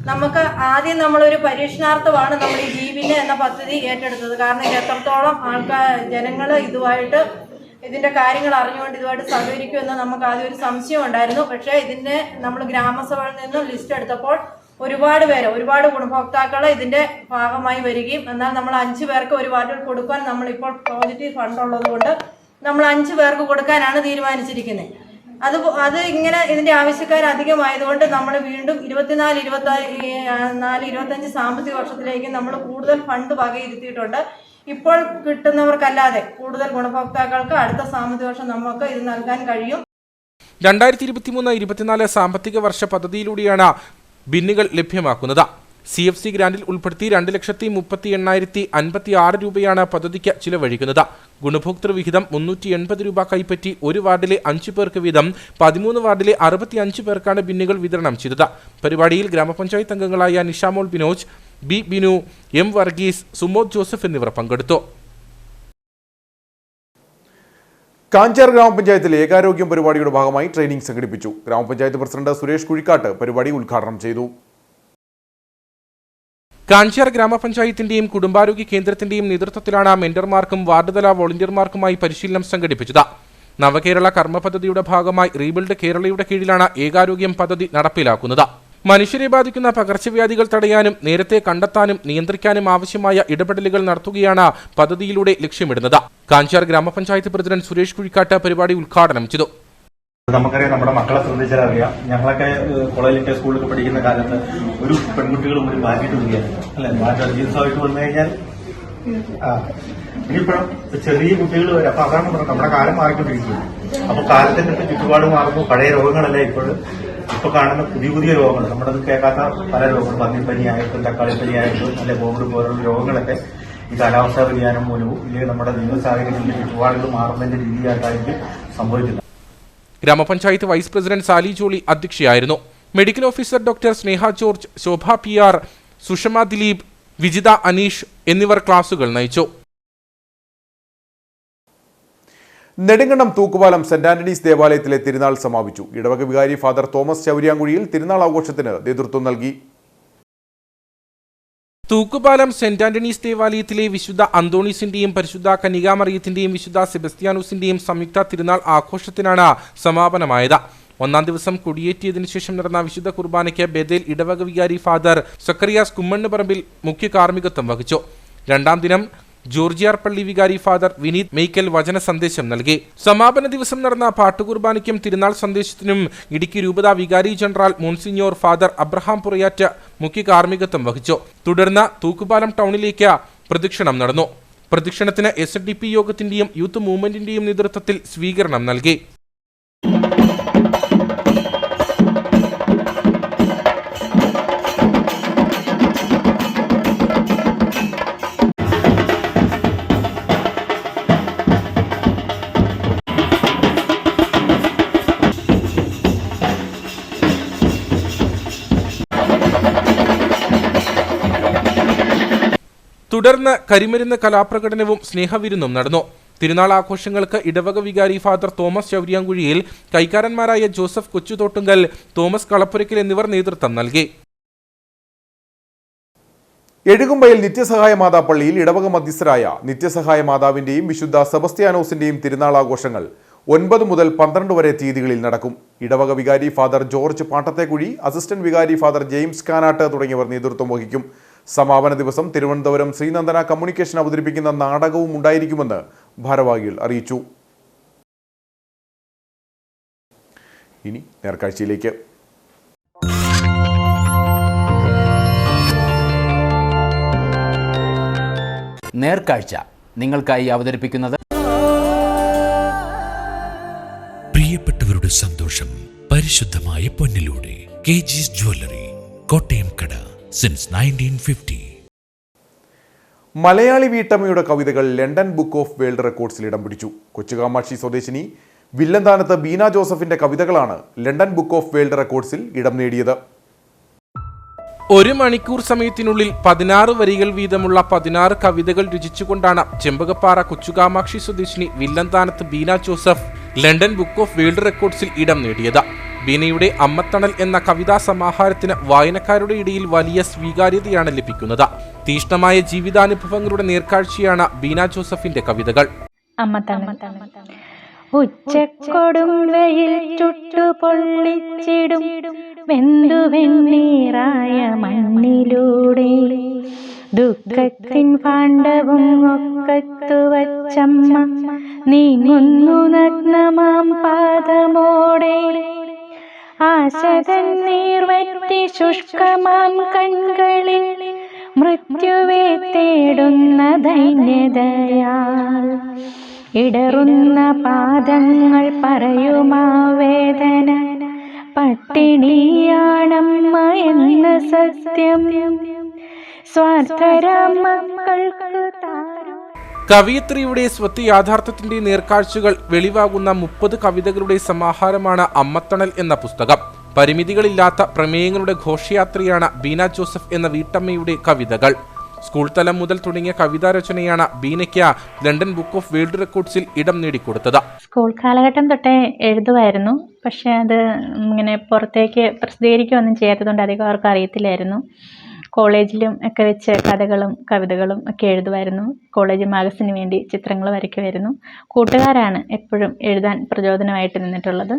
നമുക്ക് ആദ്യം നമ്മളൊരു പരീക്ഷണാർത്ഥമാണ് നമ്മൾ ഈ ജീബിന് എന്ന പദ്ധതി ഏറ്റെടുത്തത്. കാരണം ഇത് എത്രത്തോളം ജനങ്ങൾ ഇതിന്റെ കാര്യങ്ങൾ അറിഞ്ഞുകൊണ്ട് ഇതുമായിട്ട് സഹകരിക്കുമെന്ന് നമുക്ക് ആദ്യം ഒരു സംശയം ഉണ്ടായിരുന്നു. പക്ഷേ ഇതിന്റെ നമ്മൾ ഗ്രാമസഭയിൽ നിന്നും ലിസ്റ്റ് എടുത്തപ്പോൾ ഒരുപാട് ഗുണഭോക്താക്കൾ ഇതിന്റെ ഭാഗമായി വരികയും, എന്നാൽ നമ്മൾ 5 പേർക്ക് ഒരു വാർഡിൽ കൊടുക്കാൻ നമ്മളിപ്പോൾ പോസിറ്റീവ് ഫണ്ട് ഉള്ളത് കൊണ്ട് നമ്മൾ 5 പേർക്ക് കൊടുക്കാനാണ് തീരുമാനിച്ചിരിക്കുന്നത്. അത് ഇങ്ങനെ ഇതിന്റെ ആവശ്യക്കാർ അധികമായതുകൊണ്ട് നമ്മൾ വീണ്ടും 24-25 സാമ്പത്തിക വർഷത്തിലേക്ക് നമ്മൾ കൂടുതൽ ഫണ്ട് വകയിരുത്തിയിട്ടുണ്ട്. ഇപ്പോൾ കിട്ടുന്നവർക്കല്ലാതെ കൂടുതൽ ഗുണഭോക്താക്കൾക്ക് അടുത്ത സാമ്പത്തിക വർഷം നമുക്ക് ഇത് നൽകാൻ കഴിയും. 2023-24 സാമ്പത്തിക വർഷ പദ്ധതിയിലൂടെയാണ് ബിന്നുകൾ ലഭ്യമാക്കുന്നത്. CFC ഗ്രാന്റിൽ ഉൾപ്പെടുത്തി 2,38,056 രൂപയാണ് പദ്ധതിക്ക് ചിലവഴിക്കുന്നത്. ഗുണഭോക്തൃ വിഹിതം 380 രൂപ കൈപ്പറ്റി ഒരു വാർഡിലെ 5 പേർക്ക് വീതം 13 വാർഡിലെ 65 പേർക്കാണ് ബിന്നുകൾ വിതരണം ചെയ്തത്. പരിപാടിയിൽ ഗ്രാമപഞ്ചായത്ത് അംഗങ്ങളായ Nishamol Binoj, B Binu, M Varghese, Sumod Joseph എന്നിവർ പങ്കെടുത്തു. കാഞ്ചാർ ഗ്രാമപഞ്ചായത്തിൽ ഏകാരോഗ്യം പരിപാടിയുടെ ഭാഗമായി ട്രെയിനിംഗ് സംഘടിപ്പിച്ചു. ഗ്രാമപഞ്ചായത്ത് പ്രസിഡന്റ് സുരേഷ് കുഴിക്കാട്ട് പരിപാടി ഉദ്ഘാടനം ചെയ്തു. കാഞ്ചാർ ഗ്രാമപഞ്ചായത്തിന്റെയും കുടുംബാരോഗ്യ കേന്ദ്രത്തിന്റെയും നേതൃത്വത്തിലാണ് മെന്റർമാർക്കും വാർഡുതല വോളണ്ടിയർമാർക്കുമായി പരിശീലനം സംഘടിപ്പിച്ചത്. നവകേരള കർമ്മ പദ്ധതിയുടെ ഭാഗമായി റീബിൽഡ് കേരളയുടെ കീഴിലാണ് ഏകാരോഗ്യം പദ്ധതി നടപ്പിലാക്കുന്നത്. മനുഷ്യരെ ബാധിക്കുന്ന പകർച്ചവ്യാധികൾ തടയാനും നേരത്തെ കണ്ടെത്താനും നിയന്ത്രിക്കാനും ആവശ്യമായ ഇടപെടലുകൾ നടത്തുകയാണ് പദ്ധതിയിലൂടെ ലക്ഷ്യമിടുന്നത്. കാഞ്ചാർ ഗ്രാമപഞ്ചായത്ത് പ്രസിഡന്റ് സുരേഷ് കുഴിക്കാട്ട് പരിപാടി ഉദ്ഘാടനം ചെയ്തു. നമുക്കറിയാം, നമ്മുടെ മക്കളെ ശ്രദ്ധിച്ചാൽ അറിയാം. ഞങ്ങളൊക്കെ കോളേജിലൊക്കെ സ്കൂളിലൊക്കെ പഠിക്കുന്ന കാലത്ത് ഒരു പെൺകുട്ടികളും ഒരു മാറ്റിട്ട് വരികയാണ് അല്ലെ. മാറ്റി ജീൻസായിട്ട് വന്നു കഴിഞ്ഞാൽ ഇനിയിപ്പോഴും ചെറിയ കുട്ടികൾ വരും. അപ്പൊ അതാണ് നമ്മുടെ കാലം മാറിക്കൊണ്ടിരിക്കുന്നത്. അപ്പൊ കാലത്തിന്റെ ചുറ്റുപാട് മാറുമ്പോൾ പഴയ രോഗങ്ങളല്ല ഇപ്പൊ കാണുന്ന പുതിയ രോഗങ്ങൾ, നമ്മളത് കേൾക്കാത്ത പല രോഗങ്ങൾ, പന്നിപ്പനിയായിട്ടും തക്കാളിപ്പനിയായിട്ടും അല്ലെ കോവിഡ് പോലുള്ള രോഗങ്ങളൊക്കെ ഈ കാലാവസ്ഥാ വ്യതിയാനം മൂലവും ഇല്ലെങ്കിൽ നമ്മുടെ ജീവിത സാഹചര്യത്തിന്റെ ചുറ്റുപാടുകൾ മാറുന്നതിന്റെ രീതിയായിട്ടായിരിക്കും സംഭവിക്കുന്നത്. ഗ്രാമപഞ്ചായത്ത് വൈസ് പ്രസിഡന്റ് സാലി ജോളി അധ്യക്ഷയായിരുന്നു. Medical officer doctor Sneha George, Shobha PR, Sushama Dileep, Vijitha Aneesh എന്നിവർ ക്ലാസുകൾ നയിച്ചു. നെടുങ്കണ്ടം തൂക്കുപാലം സെന്റ് ആന്റണീസ് ദേവാലയത്തിലെ തിരുനാൾ സമാപിച്ചു. ഇടവക വികാരി ഫാദർ തോമസ് ചൗരിയാങ്കുഴിയിൽ തിരുനാൾ ആഘോഷത്തിന് നേതൃത്വം നൽകി. തൂക്കുപാലം സെന്റ് ആന്റണീസ് ദേവാലയത്തിലെ വിശുദ്ധ അന്തോണീസിന്റെയും പരിശുദ്ധ കനികാമറിയത്തിന്റെയും വിശുദ്ധ സെബസ്ത്യാനോസിന്റെയും സംയുക്ത തിരുനാൾ ആഘോഷത്തിനാണ് സമാപനമായത്. 1-ാം ദിവസം കൊടിയേറ്റിയതിനു ശേഷം നടന്ന വിശുദ്ധ കുർബാനയ്ക്ക് ബേതേൽ ഇടവക വികാരി ഫാദർ സക്കറിയാസ് കുമ്മണ്ണുപറമ്പിൽ മുഖ്യ കാർമ്മികത്വം വഹിച്ചു. 2-ാം ദിനം ജോർജിയാർ പള്ളി വികാരി ഫാദർ വിനീത് മെയ്ക്കൽ വചന സന്ദേശം നൽകി. സമാപന ദിവസം നടന്ന പാട്ടുകുർബാനയ്ക്കും തിരുനാൾ സന്ദേശത്തിനും ഇടുക്കി രൂപത വികാരി general monsignor father Abraham Purayatt മുഖ്യ കാർമ്മികത്വം വഹിച്ചു. തുടർന്ന് തൂക്കുപാലം ടൗണിലേക്ക് പ്രദക്ഷിണം നടന്നു. പ്രദക്ഷിണത്തിന് SNDP യോഗത്തിന്റെയും യൂത്ത് മൂവ്മെന്റിന്റെയും നേതൃത്വത്തിൽ സ്വീകരണം നൽകി. തുടർന്ന് കരിമരുന്ന് കലാപ്രകടനവും സ്നേഹവിരുന്നും നടന്നു. തിരുനാൾ ആഘോഷങ്ങൾക്ക് ഇടവക വികാരി ഫാദർ തോമസ് ചൗരിയാങ്കുഴിയിൽ, കൈക്കാരന്മാരായ ജോസഫ് കൊച്ചുതോട്ടുങ്കൽ, തോമസ് കളപ്പുരയ്ക്കൽ എന്നിവർ നേതൃത്വം നൽകി. എഴുകുമ്പയിൽ നിത്യസഹായ മാതാ പള്ളിയിൽ ഇടവക മധ്യസ്ഥരായ നിത്യസഹായ മാതാവിന്റെയും വിശുദ്ധ സെബസ്ത്യാനോസിന്റെയും തിരുനാൾ ആഘോഷങ്ങൾ 9 മുതൽ 12 വരെ തീയതികളിൽ നടക്കും. ഇടവക വികാരി ഫാദർ ജോർജ് പാട്ടത്തേക്കുഴി, അസിസ്റ്റന്റ് വികാരി ഫാദർ ജെയിംസ് കാനാട്ട് തുടങ്ങിയവർ നേതൃത്വം വഹിക്കും. സമാപന ദിവസം തിരുവനന്തപുരം ശ്രീനന്ദന കമ്മ്യൂണിക്കേഷൻ അവതരിപ്പിക്കുന്ന നാടകവും ഉണ്ടായിരിക്കുമെന്ന് ഭാരവാഹികൾ അറിയിച്ചു. ഇനി നേർക്കാഴ്ചയിലേക്ക്. നേർക്കാഴ്ച നിങ്ങൾക്കായി അവതരിപ്പിക്കുന്നത് പ്രിയപ്പെട്ടവരുടെ സന്തോഷം പരിശുദ്ധമായ പൊന്നിലൂടെ KG's ജ്വല്ലറി, കോട്ടയം കട, സിൻസ് 1950. മലയാളി വീട്ടമ്മയുടെ കവിതകൾ ലണ്ടൻ ബുക്ക് ഓഫ് വേൾഡ് റെക്കോർഡ്സിൽ ഇടം പിടിച്ചു. കൊച്ചുകാമാക്ഷി സ്വദേശിനി വില്ലന്താനത്ത് ബീന ജോസഫിന്റെ കവിതകളാണ് ലണ്ടൻ ബുക്ക് ഓഫ് വേൾഡ് റെക്കോർഡ്സിൽ ഇടം നേടിയത്. 1 മണിക്കൂർ സമയത്തിനുള്ളിൽ 16 വരികൾ വീതമുള്ള 16 കവിതകൾ രചിച്ചുകൊണ്ടാണ് ചെമ്പകപ്പാറ കൊച്ചുകാമാക്ഷി സ്വദേശിനി വില്ലന്താനത്ത് Beena Joseph London book of world റെക്കോർഡ്സിൽ ഇടം നേടിയത്. ബീനയുടെ അമ്മത്തണൽ എന്ന കവിതാ സമാഹാരത്തിന് വായനക്കാരുടെ ഇടയിൽ വലിയ സ്വീകാര്യതയാണ് ലഭിക്കുന്നത്. തീഷ്ണമായ ജീവിതാനുഭവങ്ങളുടെ നേർക്കാഴ്ചയാണ് ബീന ജോസഫിന്റെ കവിതകൾ. ഉച്ചക്കൊടും വെയിൽ ചുട്ടു പൊള്ളിച്ചിടും വെന്തുവെണ്ണീറായ മണ്ണിലൂടെ ദുഃഖത്തിൻ പാണ്ഡവും ഒക്കത്തു വച്ചമ്മ നീങ്ങുന്നു നഗ്നമാം പാദമോടെ. ആശതൻ നീർവറ്റി ശുഷ്കമാം കൺകളിൽ മൃത്യുവെ തേടുന്ന ദൈന്യതയാൽ ഇടറുന്ന പാദങ്ങൾ പറയുമാ വേദന പട്ടിണിയാണമ്മ എന്ന സത്യം സ്വാർത്ഥരാം മക്കൾക്ക് കവിയത്രിയുടെ സ്വത്ത് യാഥാർത്ഥ്യത്തിന്റെ നേർക്കാഴ്ചകൾ വെളിവാകുന്ന 30 കവിതകളുടെ സമാഹാരമാണ് അമ്മത്തണൽ എന്ന പുസ്തകം. പരിമിതികളില്ലാത്ത പ്രമേയങ്ങളുടെ ഘോഷയാത്രയാണ് ബീന ജോസഫ് എന്ന വീട്ടമ്മയുടെ കവിതകൾ. സ്കൂൾ തലം മുതൽ തുടങ്ങിയ കവിതാ രചനയാണ് ബീനയ്ക്ക് ലണ്ടൻ ബുക്ക് ഓഫ് വേൾഡ് റെക്കോർഡ്സിൽ ഇടം നേടിക്കൊടുത്തത്. സ്കൂൾ കാലഘട്ടം തൊട്ടേ എഴുതുമായിരുന്നു. പക്ഷേ അത് ഇങ്ങനെ പുറത്തേക്ക് പ്രസിദ്ധീകരിക്കുകയൊന്നും ചെയ്യാത്തതുകൊണ്ട് അധികം അവർക്ക് അറിയത്തില്ലായിരുന്നു. കോളേജിലും ഒക്കെ വെച്ച് കഥകളും കവിതകളും ഒക്കെ എഴുതുമായിരുന്നു. കോളേജ് മാഗസിന് വേണ്ടി ചിത്രങ്ങൾ വരയ്ക്കുമായിരുന്നു. കൂട്ടുകാരാണ് എപ്പോഴും എഴുതാൻ പ്രചോദനമായിട്ട് നിന്നിട്ടുള്ളത്.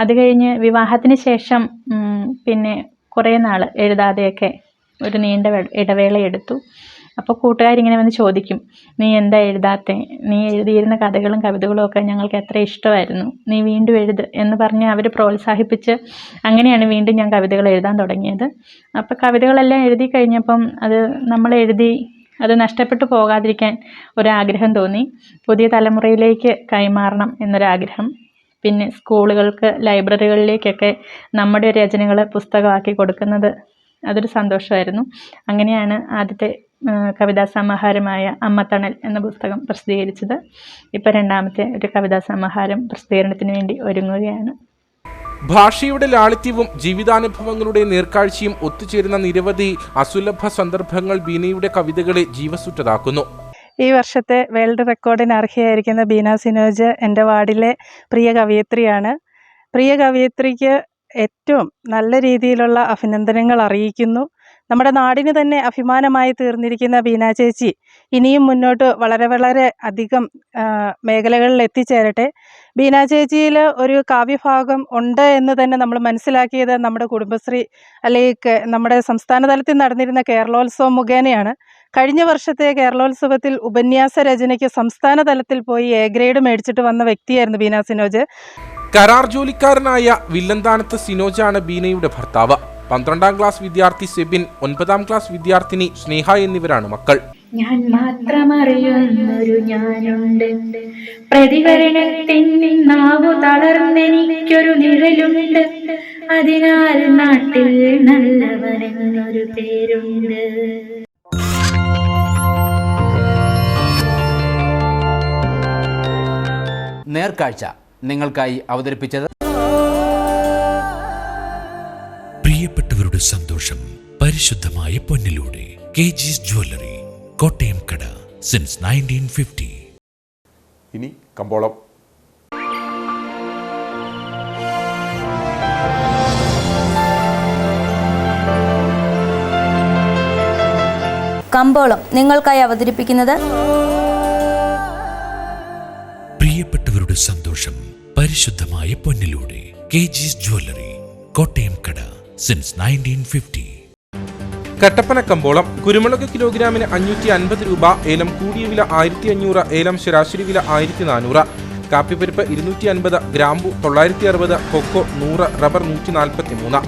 അത് കഴിഞ്ഞ് വിവാഹത്തിന് ശേഷം പിന്നെ കുറേ നാൾ എഴുതാതെയൊക്കെ ഒരു നീണ്ട ഇടവേള എടുത്തു. അപ്പോൾ കൂട്ടുകാരിങ്ങനെ വന്ന് ചോദിക്കും, നീ എന്താ എഴുതാത്തെ? നീ എഴുതിയിരുന്ന കഥകളും കവിതകളും ഒക്കെ ഞങ്ങൾക്ക് എത്ര ഇഷ്ടമായിരുന്നു, നീ വീണ്ടും എഴുത് എന്ന് പറഞ്ഞ് അവർ പ്രോത്സാഹിപ്പിച്ച് അങ്ങനെയാണ് വീണ്ടും ഞാൻ കവിതകൾ എഴുതാൻ തുടങ്ങിയത്. അപ്പോൾ കവിതകളെല്ലാം എഴുതി കഴിഞ്ഞപ്പം അത് നമ്മൾ എഴുതി അത് നഷ്ടപ്പെട്ടു പോകാതിരിക്കാൻ ഒരാഗ്രഹം തോന്നി. പുതിയ തലമുറയിലേക്ക് കൈമാറണം എന്നൊരാഗ്രഹം. പിന്നെ സ്കൂളുകൾക്ക്, ലൈബ്രറികളിലേക്കൊക്കെ നമ്മുടെ രചനകൾ പുസ്തകമാക്കി കൊടുക്കുന്നത് അതൊരു സന്തോഷമായിരുന്നു. അങ്ങനെയാണ് ആദ്യത്തെ കവിതാ സമാഹാരമായ അമ്മത്തണൽ എന്ന പുസ്തകം പ്രസിദ്ധീകരിച്ചത്. ഇപ്പോൾ രണ്ടാമത്തെ ഒരു കവിതാ സമാഹാരം പ്രസിദ്ധീകരണത്തിന് വേണ്ടി ഒരുങ്ങുകയാണ്. ഭാഷയുടെ ലാളിത്യവും ജീവിതാനുഭവങ്ങളുടെ നേർക്കാഴ്ചയും ഒത്തുചേരുന്ന നിരവധി അസുലഭ സന്ദർഭങ്ങൾ ബീനയുടെ കവിതകളെ ജീവസുറ്റതാക്കുന്നു. ഈ വർഷത്തെ വേൾഡ് റെക്കോർഡിന് അർഹയായിരിക്കുന്ന ബീന സിനോജ് എൻ്റെ വാർഡിലെ പ്രിയ കവയിത്രിയാണ്. പ്രിയ കവയിത്രിക്ക് ഏറ്റവും നല്ല രീതിയിലുള്ള അഭിനന്ദനങ്ങൾ അറിയിക്കുന്നു. നമ്മുടെ നാടിന് തന്നെ അഭിമാനമായി തീർന്നിരിക്കുന്ന ബീന ചേച്ചി ഇനിയും മുന്നോട്ട് വളരെ വളരെ അധികം മേഖലകളിൽ എത്തിച്ചേരട്ടെ. ബീന ചേച്ചിയിൽ ഒരു കാവ്യഭാഗം ഉണ്ട് എന്ന് തന്നെ നമ്മൾ മനസ്സിലാക്കിയത് നമ്മുടെ കുടുംബശ്രീ അല്ലെങ്കിൽ നമ്മുടെ സംസ്ഥാന തലത്തിൽ നടന്നിരുന്ന കേരളോത്സവം മുഖേനയാണ്. കഴിഞ്ഞ വർഷത്തെ കേരളോത്സവത്തിൽ ഉപന്യാസ രചനയ്ക്ക് സംസ്ഥാന തലത്തിൽ പോയി A ഗ്രേഡ് മേടിച്ചിട്ട് വന്ന വ്യക്തിയായിരുന്നു ബീന സിനോജ്. കരാർ ജോലിക്കാരനായ വില്ലന്താനത്ത് സിനോജാണ് ബീനയുടെ ഭർത്താവ്. 12ാം ക്ലാസ് വിദ്യാർത്ഥി സെബിൻ, 9ാം ക്ലാസ് വിദ്യാർത്ഥിനി സ്നേഹ എന്നിവരാണ് മക്കൾ. ഞാൻ മാത്രമറിയുന്നൊരു ഞാനുണ്ട്, പ്രതികരണത്തിൻ നാവു തളർന്നെനിക്കൊരു നിഴലുണ്ട്, അതിനാൽ നാട്ടിൽ നല്ലവനെന്നൊരു പേരുണ്ട്. നേർക്കാഴ്ച നിങ്ങൾക്കായി അവതരിപ്പിച്ചത് പ്രിയപ്പെട്ടവരുടെ സന്തോഷം പരിശുദ്ധമായ പൊന്നിലൂടെ KG's ജ്വല്ലറി, കോട്ടയം കട സിൻസ് 1950. ഇനി കമ്പോളം. കമ്പോളം നിങ്ങൾക്കായി അവതരിപ്പിക്കുന്നത് പ്രിയപ്പെട്ടവരുടെ സന്തോഷം പരിശുദ്ധമായ പൊന്നിലൂടെ KG's ജ്വല്ലറി, കോട്ടയം കട സിൻസ് 1950. കട്ടപ്പന കമ്പോളം. കുരുമുളക് കിലോഗ്രാമിന് 550 രൂപ, ഏലം കൂടിയ വില 1500, ഏലം ശരാശരി വില 1400, കാപ്പിപ്പരിപ്പ് 250, ഗ്രാമ്പു 960, കൊക്കോ 100, റബ്ബർ 143.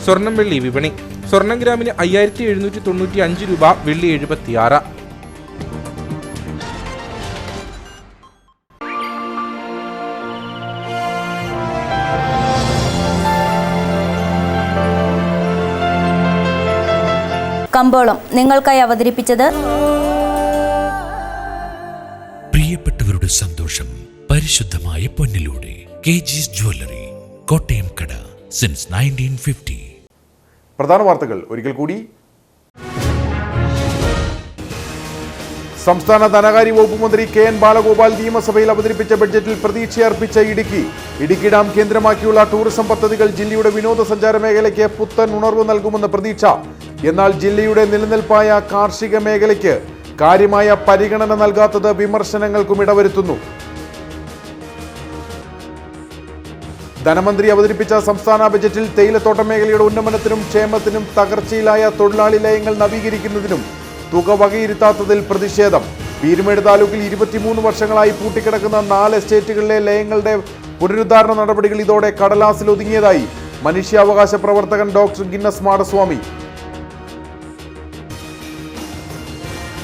സ്വർണം വെള്ളി വിപണി. സ്വർണം ഗ്രാമിന് 5795 രൂപ, വെള്ളി 76. കമ്പോളം നിങ്ങൾക്കായി അവതരിപ്പിച്ചത് പ്രിയപ്പെട്ടവരുടെ സന്തോഷം പരിശുദ്ധമായ പൊന്നിലൂടെ KG's ജ്വല്ലറി, കോട്ടയം കട സിൻസ് 1950. പ്രധാന വാർത്തകൾ ഒരിക്കൽ കൂടി. സംസ്ഥാന ധനകാര്യ വകുപ്പ് മന്ത്രി KN ബാലഗോപാൽ നിയമസഭയിൽ അവതരിപ്പിച്ച ബഡ്ജറ്റിൽ പ്രതീക്ഷയർപ്പിച്ച ഇടുക്കി ഡാം കേന്ദ്രമാക്കിയുള്ള ടൂറിസം പദ്ധതികൾ ജില്ലയുടെ വിനോദസഞ്ചാര മേഖലയ്ക്ക് പുത്തൻ ഉണർവ് നൽകുമെന്ന് പ്രതീക്ഷ. എന്നാൽ ജില്ലയുടെ നിലനിൽപ്പായ കാർഷിക മേഖലയ്ക്ക് കാര്യമായ പരിഗണന നൽകാത്തത് വിമർശനങ്ങൾക്കും ഇടവരുത്തുന്നു. ധനമന്ത്രി അവതരിപ്പിച്ച സംസ്ഥാന ബജറ്റിൽ തേയിലത്തോട്ട മേഖലയുടെ ഉന്നമനത്തിനും ക്ഷേമത്തിനും തകർച്ചയിലായ തൊഴിലാളി ലയങ്ങൾ നവീകരിക്കുന്നതിനും തുക വകയിരുത്താത്തതിൽ പ്രതിഷേധം. പീരുമേട് താലൂക്കിൽ 23 വർഷങ്ങളായി പൂട്ടിക്കിടക്കുന്ന 4 എസ്റ്റേറ്റുകളിലെ ലയങ്ങളുടെ പുനരുദ്ധാരണ നടപടികൾ ഇതോടെ കടലാസിൽ ഒതുങ്ങിയതായി മനുഷ്യാവകാശ പ്രവർത്തകൻ ഡോക്ടർ ഗിന്നസ് മാടസ്വാമി.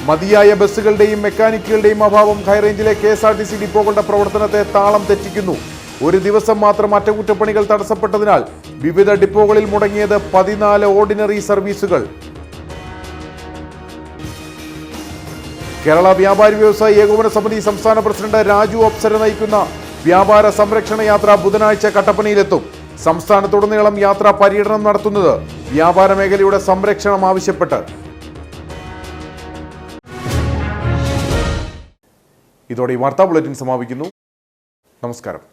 മതിയായ ബസ്സുകളുടെയും മെക്കാനിക്കുകളുടെയും അഭാവം ഹൈറേഞ്ചിലെ KSRTC ഡിപ്പോകളുടെ പ്രവർത്തനത്തെ താളം തെറ്റിക്കുന്നു. ഒരു ദിവസം മാത്രം അറ്റകുറ്റപ്പണികൾ തടസ്സപ്പെട്ടതിനാൽ വിവിധ ഡിപ്പോകളിൽ മുടങ്ങിയത് 14 ഓർഡിനറി സർവീസുകൾ. കേരള വ്യാപാരി വ്യവസായി ഏകോപന സമിതി സംസ്ഥാന പ്രസിഡന്റ് രാജു അപ്സര നയിക്കുന്ന വ്യാപാര സംരക്ഷണ യാത്ര ബുധനാഴ്ച കട്ടപ്പനയിലെത്തും. സംസ്ഥാനത്തുടനീളം യാത്രാ പര്യടനം നടത്തുന്നത് വ്യാപാര മേഖലയുടെ സംരക്ഷണം ആവശ്യപ്പെട്ട്. ഇതോടെ ഈ വാർത്താ ബുള്ളറ്റിൻ സമാപിക്കുന്നു. നമസ്കാരം.